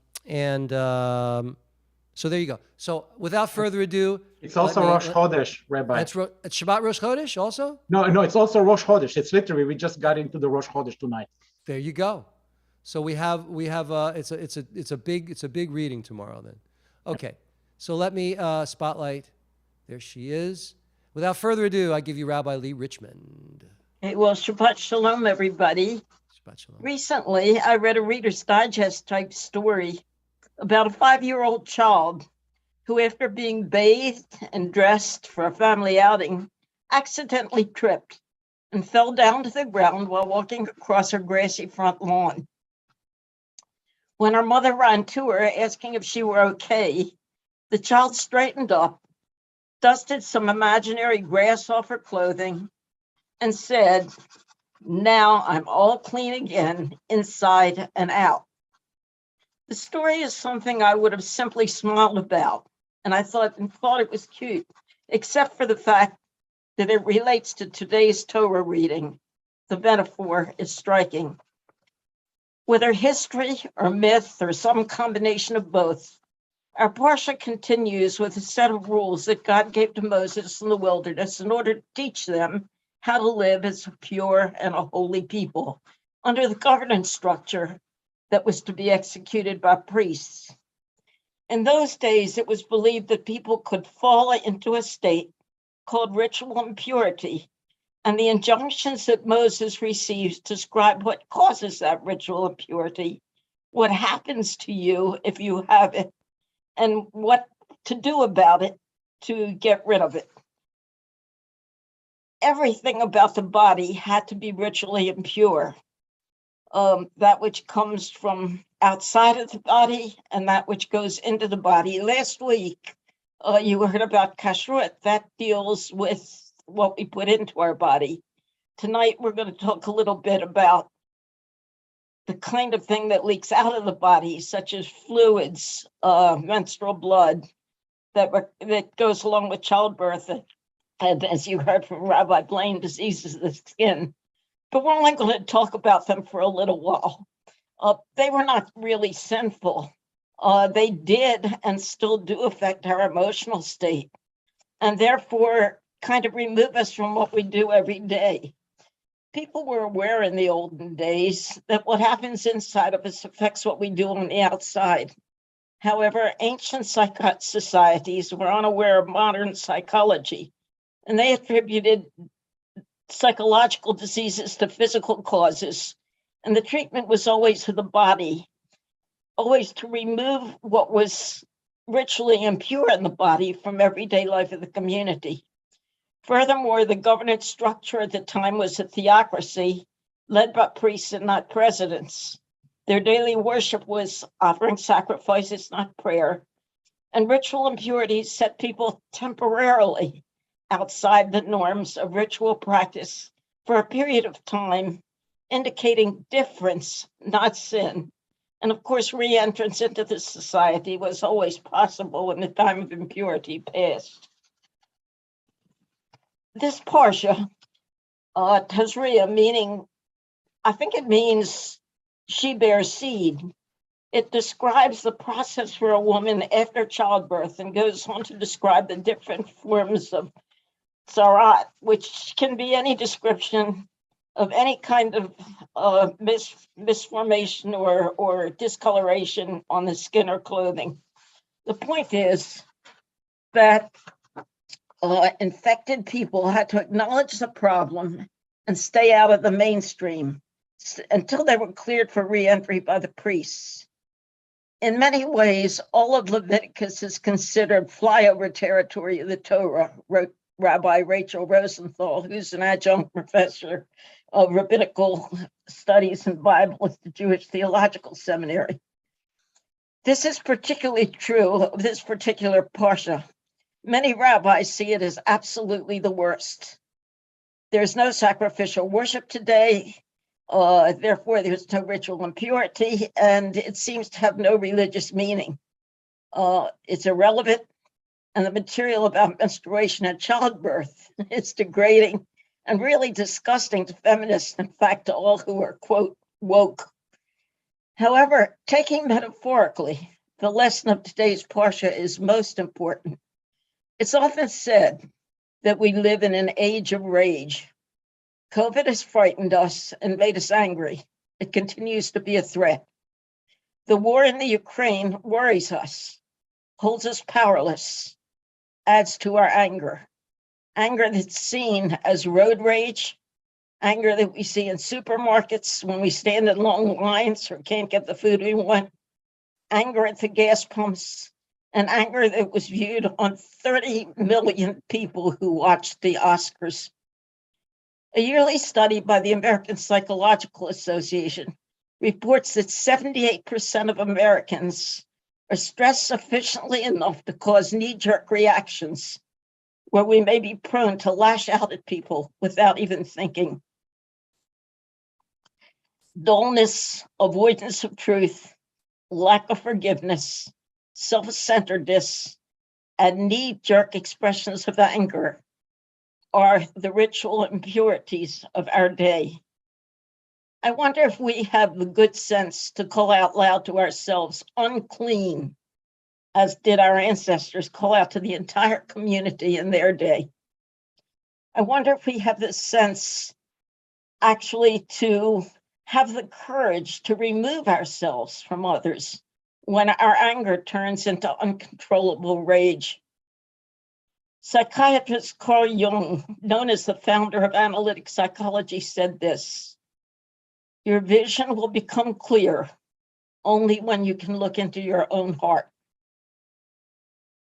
there you go. So without further ado, it's also Rosh Chodesh, Rabbi. It's Shabbat Rosh Chodesh also? No, it's also Rosh Chodesh. It's literally, we just got into the Rosh Chodesh tonight. There you go. So we have it's a big reading tomorrow then. Okay. So let me spotlight. There she is. Without further ado, I give you Rabbi Lee Richmond. Hey, well, Shabbat Shalom, everybody. Shabbat Shalom. Recently, I read a Reader's Digest type story about a 5-year-old child who, after being bathed and dressed for a family outing, accidentally tripped and fell down to the ground while walking across her grassy front lawn. When her mother ran to her, asking if she were okay, the child straightened up, dusted some imaginary grass off her clothing, and said, "Now I'm all clean again, inside and out." The story is something I would have simply smiled about, and I thought it was cute, except for the fact that it relates to today's Torah reading. The metaphor is striking. Whether history or myth or some combination of both, our Parsha continues with a set of rules that God gave to Moses in the wilderness in order to teach them how to live as a pure and a holy people under the governance structure that was to be executed by priests. In those days, it was believed that people could fall into a state called ritual impurity, and the injunctions that Moses receives describe what causes that ritual impurity, what happens to you if you have it, and what to do about it to get rid of it. Everything about the body had to be ritually impure. That which comes from outside of the body and that which goes into the body. Last week, you heard about kashrut. That deals with what we put into our body. Tonight, we're going to talk a little bit about the kind of thing that leaks out of the body, such as fluids, menstrual blood, that goes along with childbirth, and as you heard from Rabbi Blaine, diseases of the skin. But we're only going to talk about them for a little while. They were not really sinful. They did and still do affect our emotional state, and therefore kind of remove us from what we do every day. People were aware in the olden days that what happens inside of us affects what we do on the outside. However, ancient societies were unaware of modern psychology, and they attributed psychological diseases to physical causes, and the treatment was always to the body, always to remove what was ritually impure in the body from everyday life of the community. Furthermore, the governance structure at the time was a theocracy led by priests and not presidents. Their daily worship was offering sacrifices, not prayer, and ritual impurities set people temporarily outside the norms of ritual practice for a period of time, indicating difference, not sin. And of course, re-entrance into the society was always possible when the time of impurity passed. This parsha, Tazria, meaning, I think it means she bears seed. It describes the process for a woman after childbirth and goes on to describe the different forms of tzarat, which can be any description of any kind of misformation or discoloration on the skin or clothing. The point is that infected people had to acknowledge the problem and stay out of the mainstream until they were cleared for re-entry by the priests. In many ways, all of Leviticus is considered flyover territory of the Torah, wrote Rabbi Rachel Rosenthal, who's an adjunct professor of Rabbinical Studies and Bible at the Jewish Theological Seminary. This is particularly true of this particular parsha. Many rabbis see it as absolutely the worst. There's no sacrificial worship today. Therefore, there's no ritual impurity, and it seems to have no religious meaning. It's irrelevant, and the material about menstruation and childbirth is degrading and really disgusting to feminists, in fact, to all who are, quote, woke. However, taking metaphorically, the lesson of today's parsha is most important. It's often said that we live in an age of rage. COVID has frightened us and made us angry. It continues to be a threat. The war in the Ukraine worries us, holds us powerless, adds to our anger. Anger that's seen as road rage, anger that we see in supermarkets when we stand in long lines or can't get the food we want, anger at the gas pumps, and anger that was viewed on 30 million people who watched the Oscars. A yearly study by the American Psychological Association reports that 78% of Americans are stressed sufficiently enough to cause knee-jerk reactions where we may be prone to lash out at people without even thinking. Dullness, avoidance of truth, lack of forgiveness, self-centeredness, and knee-jerk expressions of anger are the ritual impurities of our day. I wonder if we have the good sense to call out loud to ourselves, unclean, as did our ancestors call out to the entire community in their day. I wonder if we have the sense actually to have the courage to remove ourselves from others when our anger turns into uncontrollable rage. Psychiatrist Carl Jung, known as the founder of analytic psychology, said this: "Your vision will become clear only when you can look into your own heart.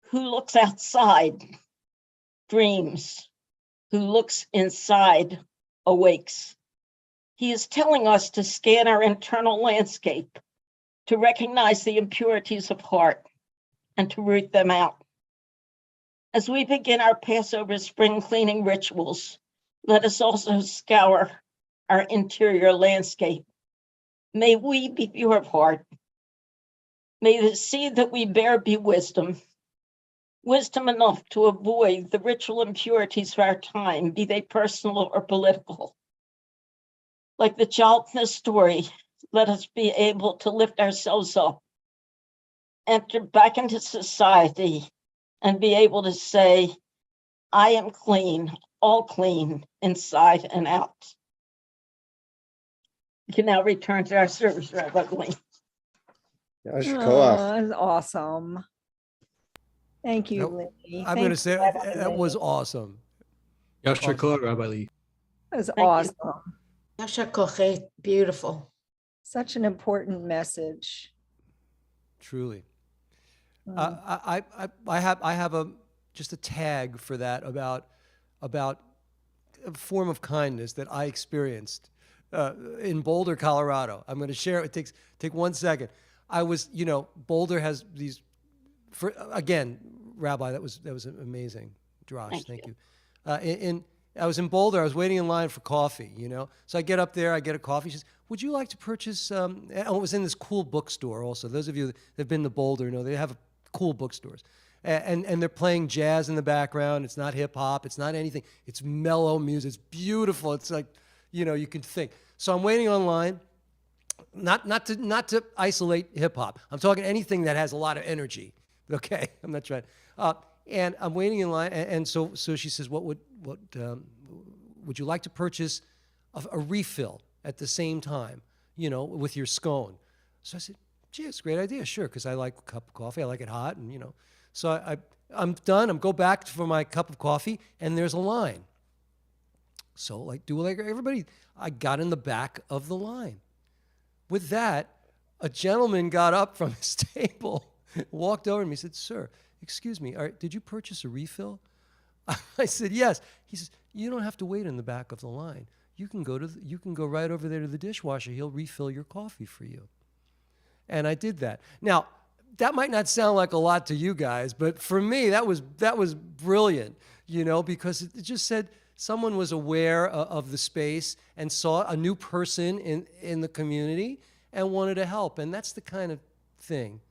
Who looks outside dreams. Who looks inside awakes." He is telling us to scan our internal landscape, to recognize the impurities of heart, and to root them out. As we begin our Passover spring cleaning rituals, let us also scour our interior landscape. May we be pure of heart. May the seed that we bear be wisdom, wisdom enough to avoid the ritual impurities of our time, be they personal or political. Like the child in the story, let us be able to lift ourselves up, enter back into society, and be able to say, I am clean, all clean, inside and out. We can now return to our service, Rabbi Glean. That's awesome. Thank you, Lee. I'm going to say that was awesome. Yasher Koach, Rabbi Lee. That was awesome. Yasher Koach, beautiful. Such an important message. Truly. I have just a tag for that about a form of kindness that I experienced in Boulder, Colorado. I'm going to share it. Take 1 second. I was, Boulder has these. Again, Rabbi, that was amazing. Drosh, thank you. I was in Boulder. I was waiting in line for coffee, So I get up there. I get a coffee. She says, "Would you like to purchase?" It was in this cool bookstore also. Those of you that have been to Boulder know they have cool bookstores. And they're playing jazz in the background. It's not hip hop. It's not anything. It's mellow music. It's beautiful. It's like, you can think. So I'm waiting online. Not to isolate hip hop. I'm talking anything that has a lot of energy. Okay, I'm not trying. And I'm waiting in line, and so she says, "What would you like to purchase a refill at the same time, with your scone?" So I said, "Gee, it's a great idea, sure, because I like a cup of coffee. I like it hot, and So I'm done. Go back for my cup of coffee, and there's a line. So like everybody, I got in the back of the line. With that, a gentleman got up from his table, walked over to me, and said, "Sir, excuse me, did you purchase a refill?" I said, "Yes." He says, "You don't have to wait in the back of the line. You can go right over there to the dishwasher. He'll refill your coffee for you." And I did that. Now, that might not sound like a lot to you guys, but for me, that was brilliant, because it just said someone was aware of the space and saw a new person in the community and wanted to help. And that's the kind of thing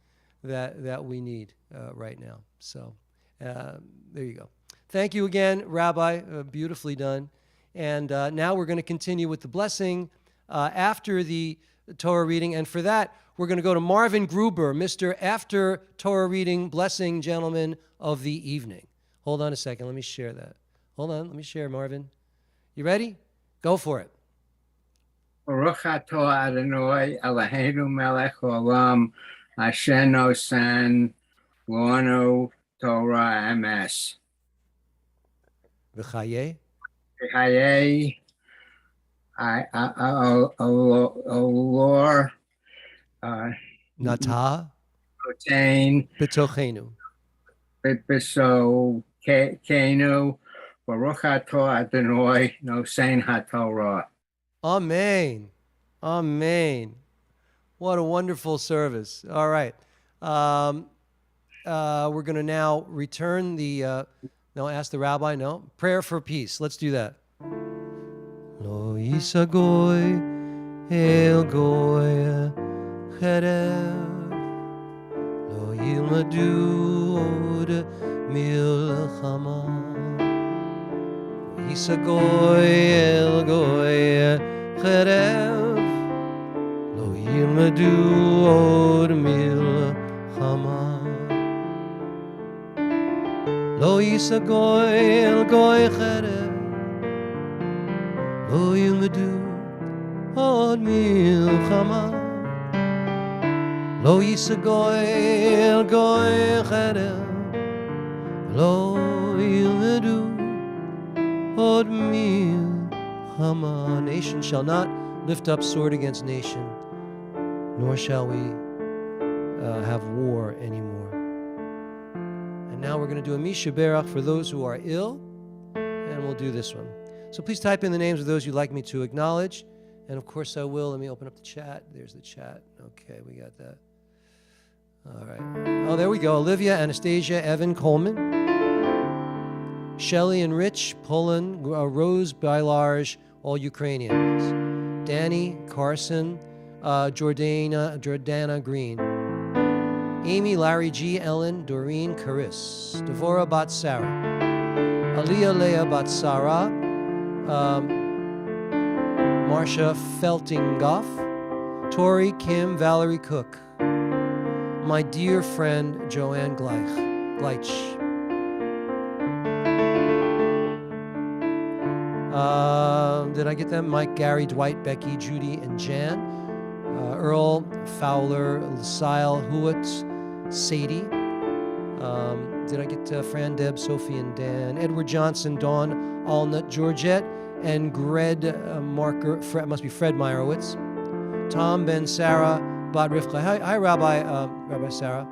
that we need right now. So there you go. Thank you again, Rabbi. Beautifully done. And now we're going to continue with the blessing after the Torah reading. And for that, we're going to go to Marvin Gruber, Mr. After Torah Reading Blessing Gentleman of the Evening. Hold on a second. Let me share that. Hold on. Let me share, Marvin. You ready? Go for it. Baruch atah Adonai Eloheinu melech haolam asher nosan lanu Torah emes. V'chayei. V'chayei Olor Natah Notain B'tochenu B'sokenu Baruch atah Adonai nosein haTorah. Amen. Amen. What a wonderful service. All right. We're going to now return ask the rabbi. No. Prayer for peace. Let's do that. Lo yisagoy el goy cherev lo yilmadu od milchama lo yisagoy el goy cherev lo yilmadu od milchama lo yisagoy el goy cherev lo yilmadu od milchama lo yisagoy el goy cherev lo yilmadu od milchama. Nation shall not lift up sword against nation, nor shall we have war anymore. And now we're going to do a Misha Berach for those who are ill, and we'll do this one. So please type in the names of those you'd like me to acknowledge. And of course I will. Let me open up the chat. There's the chat. Okay, we got that. All right. Oh, there we go. Olivia, Anastasia, Evan, Coleman, Shelley and Rich, Poland, Rose, Bailarge, all Ukrainians. Danny, Carson, Jordana Green, Amy, Larry G, Ellen, Doreen, Caris, Devora Bat Sarah, Aliyah Leah Bat Sarah, Marcia Feltingoff, Tori, Kim, Valerie Cook, my dear friend Joanne Gleich. Did I get them? Mike, Gary, Dwight, Becky, Judy, and Jan. Earl, Fowler, Lucille, Huot, Sadie. Did I get Fran, Deb, Sophie, and Dan? Edward Johnson, Dawn, Alnut, Georgette, and Gred Marker, must be Fred Meyerowitz. Tom, Ben, Sarah, Bad Rivka. Hi, Rabbi Sarah.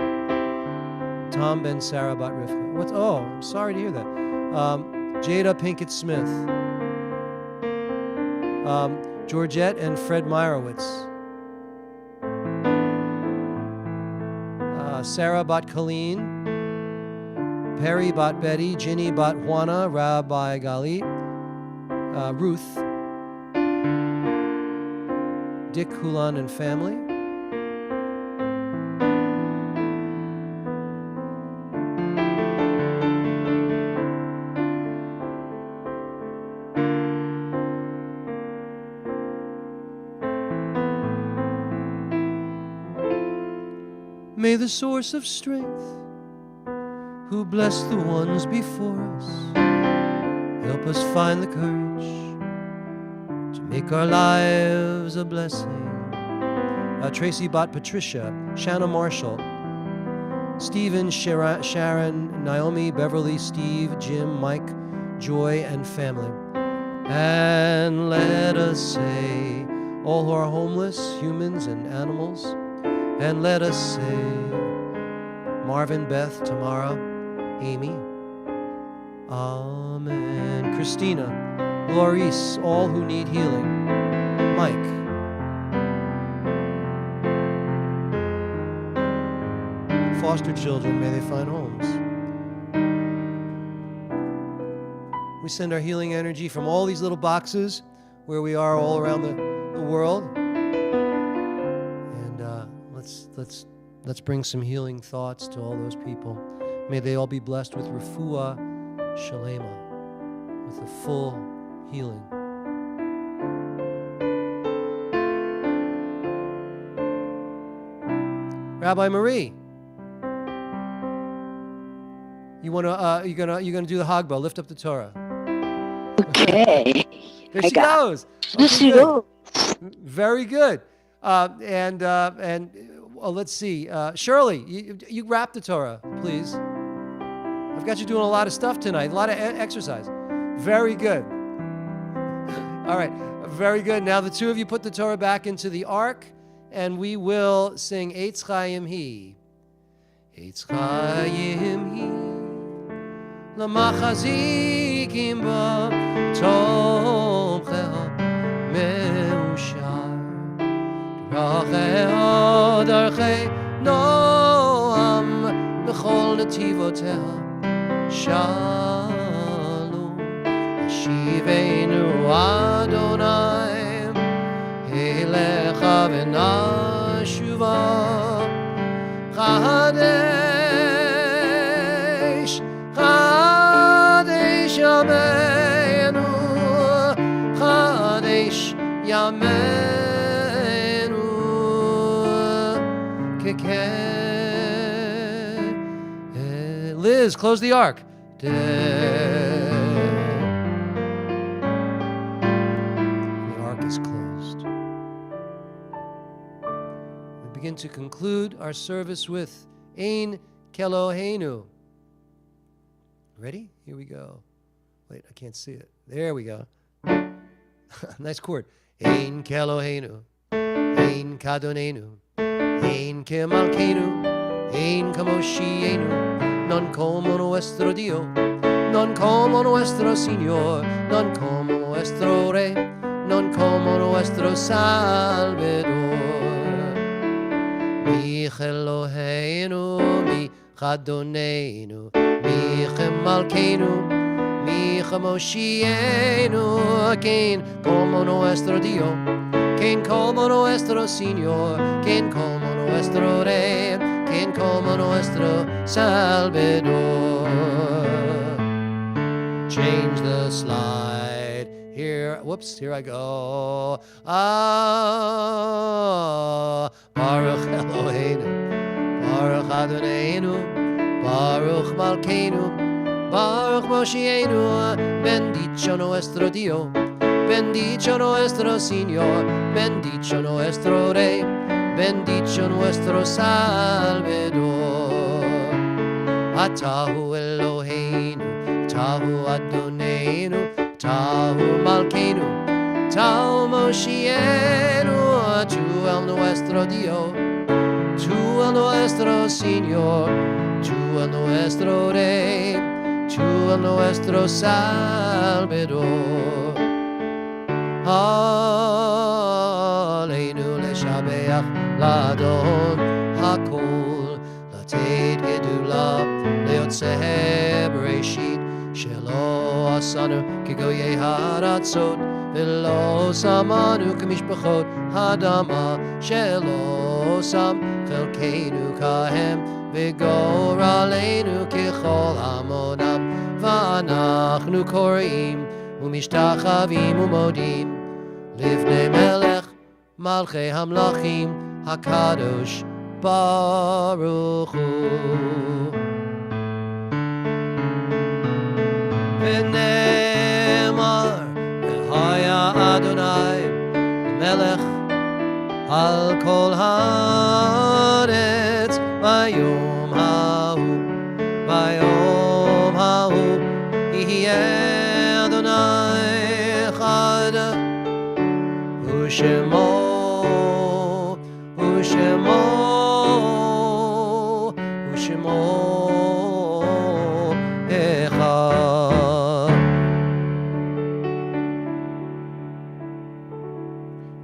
Tom Ben Sarah Bat Rivka. What's? Oh, I'm sorry to hear that. Jada Pinkett Smith. Georgette and Fred Meyerowitz. Sarah Bat Colleen. Perry Bat Betty. Ginny Bat Juana. Rabbi Gali. Ruth. Dick Hulan and family. May the source of strength, who blessed the ones before us, help us find the courage to make our lives a blessing. Tracy Bott Patricia, Shanna Marshall, Stephen, Sharon, Naomi, Beverly, Steve, Jim, Mike, Joy, and family. And let us say, all who are homeless, humans and animals. And let us say, Marvin, Beth, Tamara, Amy. Amen. Christina, Laurice, all who need healing. Mike. Foster children, may they find homes. We send our healing energy from all these little boxes where we are all around the world. Let's bring some healing thoughts to all those people. May they all be blessed with refuah shalema, with a full healing. Rabbi Marie, you gonna do the Hagbah? Lift up the Torah. Okay. There she goes. There she goes. Very good. Let's see. Shirley, you wrap the Torah, please. I've got you doing a lot of stuff tonight, a lot of exercise. Very good. All right, very good. Now the two of you put the Torah back into the ark, and we will sing Eitz Chaim Hi. Eitz Chaim Hi, L'machazikim ba tomcheha meushar. Rachel darchei noam b'chol netivoteha shalom Hashivenu Adonai elecha v'nashuva Chadesh Chadesh Yameinu Chadesh Yameinu Liz, close the ark. The ark is closed. We begin to conclude our service with Ein Keloheinu. Ready? Here we go. Wait, I can't see it. There we go. Nice chord. Ein Keloheinu. Ein Kadonenu. Ein Kemalkeinu. Ein Kamoshienu. Non como nuestro Dio, non como nuestro Señor, non como nuestro Rey, non como nuestro Salvador. Mi Eloheinu, mi Chadonenu, mi Malkeinu, mi Moshienu, quien como nuestro Dio, quien como nuestro Señor, quien como nuestro Rey, quien como nuestro Salvador. Change the slide. Here, whoops, here I go. Baruch Eloheinu, Baruch Adonai, Baruch Malkeinu, Baruch Moshienu, bendicho nuestro Dio, bendicho nuestro Señor, bendicho nuestro Rey, bendicho nuestro Salvador. Atahu Eloheinu, Tahu Adoneinu, Tahu Malkeinu, Tahu Moshienu, Tu el nuestro Dio, tú a nuestro Señor, tú a nuestro Rey, tú a nuestro Salvador. עלינו לשבח לאדון הכל, לתת גדולה ליוצא בראשית, שלא עשנו כגויי הארצות, ולא שמנו כמשפחות האדמה, שלא שם חלקנו כהם, וגורלנו ככל המונם, ואנחנו קוראים ומשתחווים ומודים לפני מלך מלכי המלכים הקדוש ברוך הוא. ונאמר והיה אדוני מלך על כל הארץ ביום ההוא, ביום ההוא יהיה אדוני אחד ושמו אחד.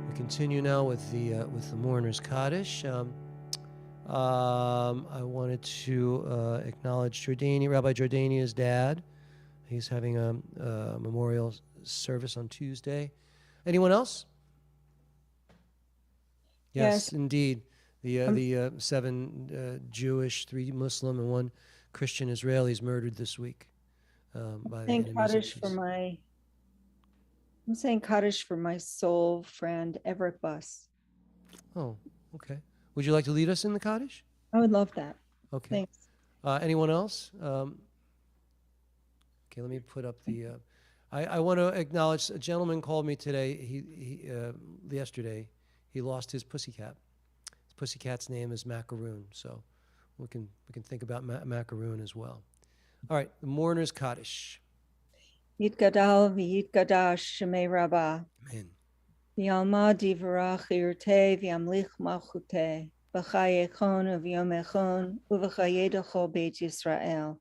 We continue now with the mourner's Kaddish. I wanted to acknowledge Rabbi Jordania's dad. He's having a memorial service on Tuesday. Anyone else? Yes, indeed. The 7 Jewish, 3 Muslim, and 1 Christian Israelis murdered this week by the enemies of Kaddish peace. I'm saying Kaddish for my soul friend Everett Buss. Oh, okay. Would you like to lead us in the Kaddish? I would love that. Okay. Thanks. Anyone else? Okay, let me put up the. I want to acknowledge a gentleman called me today. He yesterday. He lost his pussycat. His pussycat's name is Macaroon, so we can think about Macaroon as well. All right, the mourner's Kaddish. Yitgadal v'yitgadash shemei Rabbah. Amen. V'yalma divrach irte v'yamlich malchute. V'chayechon v'yomechon uv'chayedecho beit Yisrael.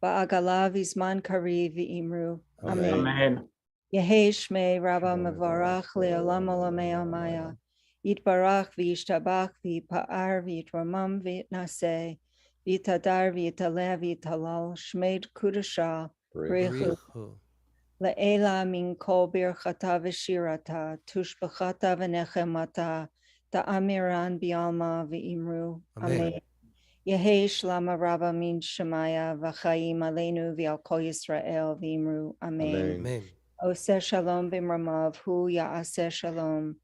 V'agala v'zman kariv v'imru. Amen. Amen. Yehei shmei Rabbah mevarach le'olam olamei amaya. Yitbarach v'yishtabach v'yipa'ar v'yitramam v'yitnaseh. V'yitadar v'yitaleh v'yitalal. Shmeid kudasha. B'rechu. Le'ela min kol birchata v'shirata. Tushbachata v'nechemata. Ta'amiran bi'alma v'imru. Amen. Yehei shlama Rabbah min shemaya v'chaim aleinu v'al kol Yisrael v'imru. Amen. Amen. Oseh shalom b'mramav hu ya'aseh shalom.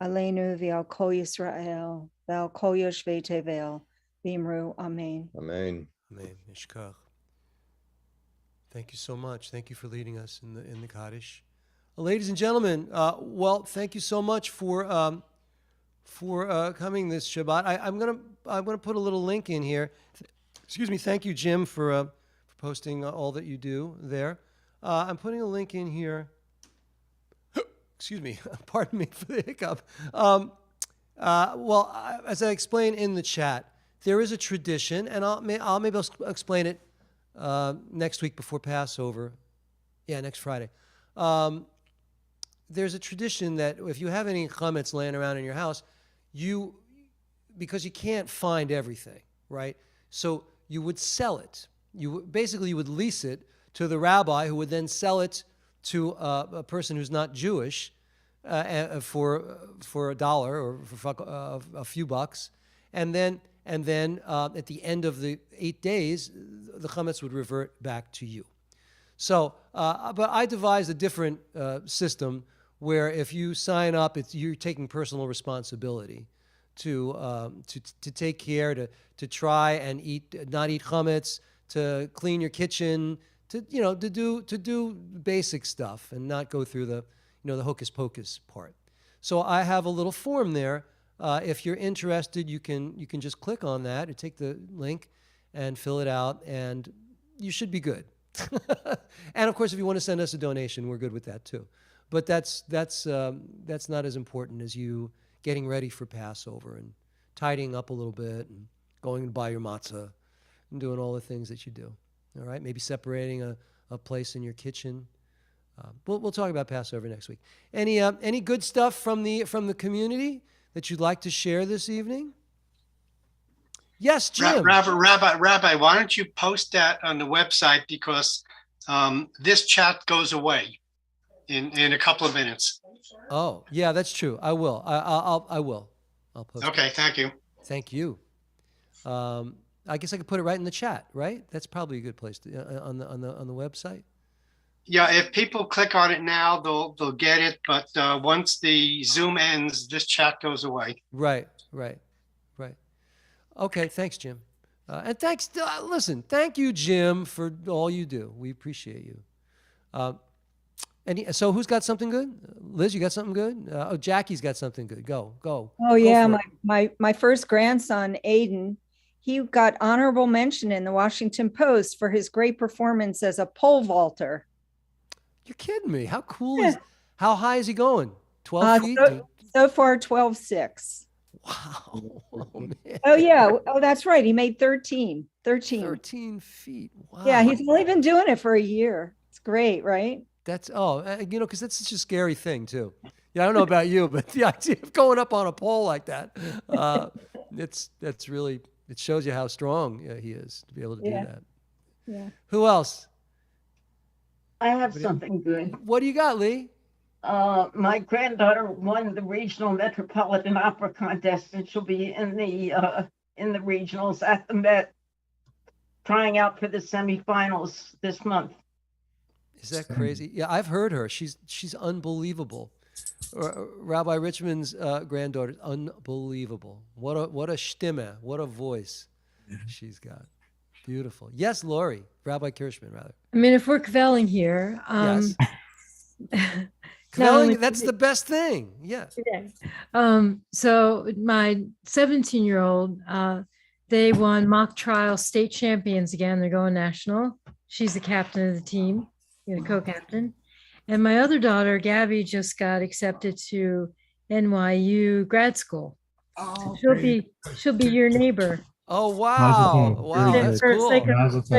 Aleinu v'al kol Yisrael v'al kol yoshvei tevel v'imru. Amen. Amen. Amen. Mishkach. Thank you so much. Thank you for leading us in the Kaddish. Ladies and gentlemen, well, thank you so much for coming this Shabbat. I'm gonna put a little link in here. Excuse me. Thank you, Jim, for posting all that you do there. I'm putting a link in here. Excuse me. Pardon me for the hiccup. Well, as I explained in the chat, there is a tradition, and maybe I'll explain it next week before Passover. Yeah, next Friday. There's a tradition that if you have any chametz laying around in your house, because you can't find everything, right? So you would sell it. You would lease it to the rabbi, who would then sell it to a person who's not Jewish for $1 or for a few bucks, and then at the end of the 8 days, the chametz would revert back to you. So, but I devised a different system where if you sign up, you're taking personal responsibility to take care, to try and not eat chametz, to clean your kitchen, to do basic stuff and not go through the hocus pocus part. So I have a little form there. If you're interested, you can just click on that and take the link and fill it out, and you should be good. And of course, if you want to send us a donation, we're good with that too. But that's not as important as you getting ready for Passover and tidying up a little bit and going to buy your matzah and doing all the things that you do. All right, maybe separating a place in your kitchen. We'll talk about Passover next week. Any good stuff from the community that you'd like to share this evening? Yes, Jim. Rabbi, why don't you post that on the website, because this chat goes away in a couple of minutes. Oh, yeah, that's true. I will. I will. I'll post. Okay, thank you. Thank you. I guess I could put it right in the chat, right? That's probably a good place to on the website. Yeah, if people click on it now, they'll get it. But once the Zoom ends, this chat goes away. Right. Okay, thanks, Jim. And thanks. Listen, thank you, Jim, for all you do. We appreciate you. So who's got something good? Liz, you got something good? Oh, Jackie's got something good. Go. Oh yeah, my first grandson, Aiden, he got honorable mention in the Washington Post for his great performance as a pole vaulter. You're kidding me. How cool is, how high is he going? 12 feet? So far, 12.6. Wow. Oh, man. Oh yeah. Oh, that's right. He made 13. 13 feet. Wow. Yeah, he's only been doing it for a year. It's great, right? That's, because that's such a scary thing too. Yeah, I don't know about you, but the idea of going up on a pole like that, that's really, it shows you how strong he is to be able to do that. Yeah. Who else? I have something good. What do you got, Lee? My granddaughter won the regional Metropolitan Opera contest, and she'll be in the regionals at the Met, trying out for the semifinals this month. Is that crazy? Yeah, I've heard her. She's unbelievable. Rabbi Richmond's granddaughter, unbelievable. What a stimme, what a voice she's got. Beautiful. Yes, Lori, Rabbi Kirschman, rather. I mean, if we're kvelling here, yes. Kvelling, that's the best thing. Yes. Yeah. So my 17-year-old, they won mock trial state champions again. They're going national. She's the captain of the team, co-captain. And my other daughter, Gabby, just got accepted to NYU grad school. Oh, she'll be your neighbor. Oh, wow. Wow, that's cool.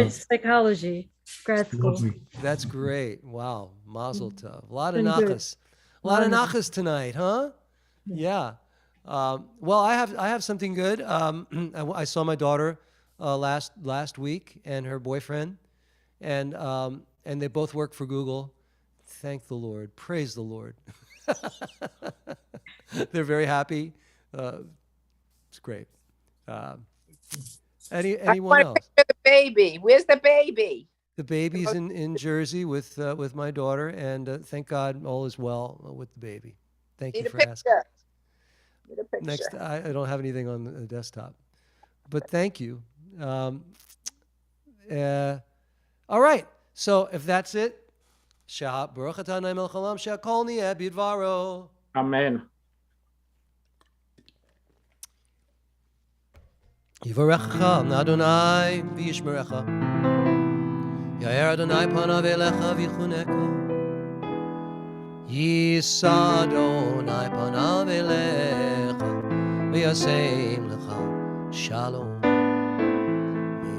Psychology grad school. Lovely. That's great. Wow. Mazel tov. A lot of nachas. A lot of nachas tonight, huh? Yeah. Well, I have something good. I saw my daughter last week and her boyfriend, and they both work for Google. Thank the Lord. Praise the Lord. They're very happy. It's great. Anyone else? The baby. Where's the baby? The baby's in Jersey with my daughter, and thank God all is well with the baby. Thank you for asking. Next, I don't have anything on the desktop, but thank you. All right. So if that's it, Shah Baruch Atah Naim El Chalam Shakol Nieh Bidvaro. Amen. Yivarecha Adonai v'yishmerecha. Yair Adonai panav elecha v'yichuneka. Yisa Adonai panav elecha v'yaseim lecha shalom.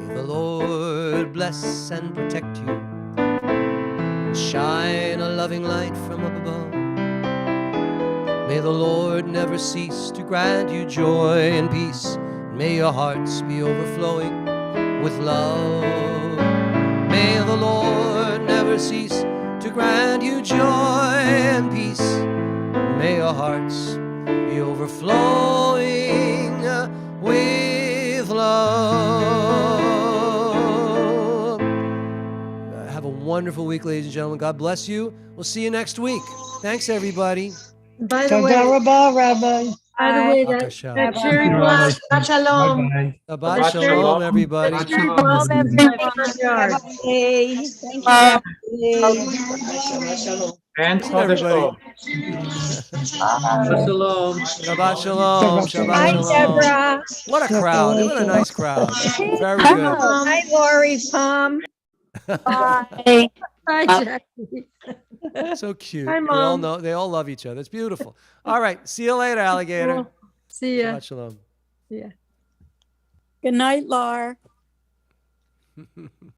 May the Lord bless and protect you, and shine a loving light from up above. May the Lord never cease to grant you joy and peace. May your hearts be overflowing with love. May the Lord never cease to grant you joy and peace. May your hearts be overflowing with love. Have a wonderful week, ladies and gentlemen. God bless you. We'll see you next week. Thanks, everybody. By the way, Rabbi. By the way, that cherry blossom. Shabbat shalom. Shabbat shalom, everybody. Shalom, everybody. Thank you. And everybody. Shabbat shalom. Shabbat shalom. Shabbat Hi, shalom. Deborah. What a crowd. What a nice crowd. Very good. Hi, Lori, Tom. Bye. Hi, Jackie. So cute. Hi, Mom. They all love each other. It's beautiful. All right. See you later, alligator. See ya. Shabbat shalom. Yeah. Good night, Lar.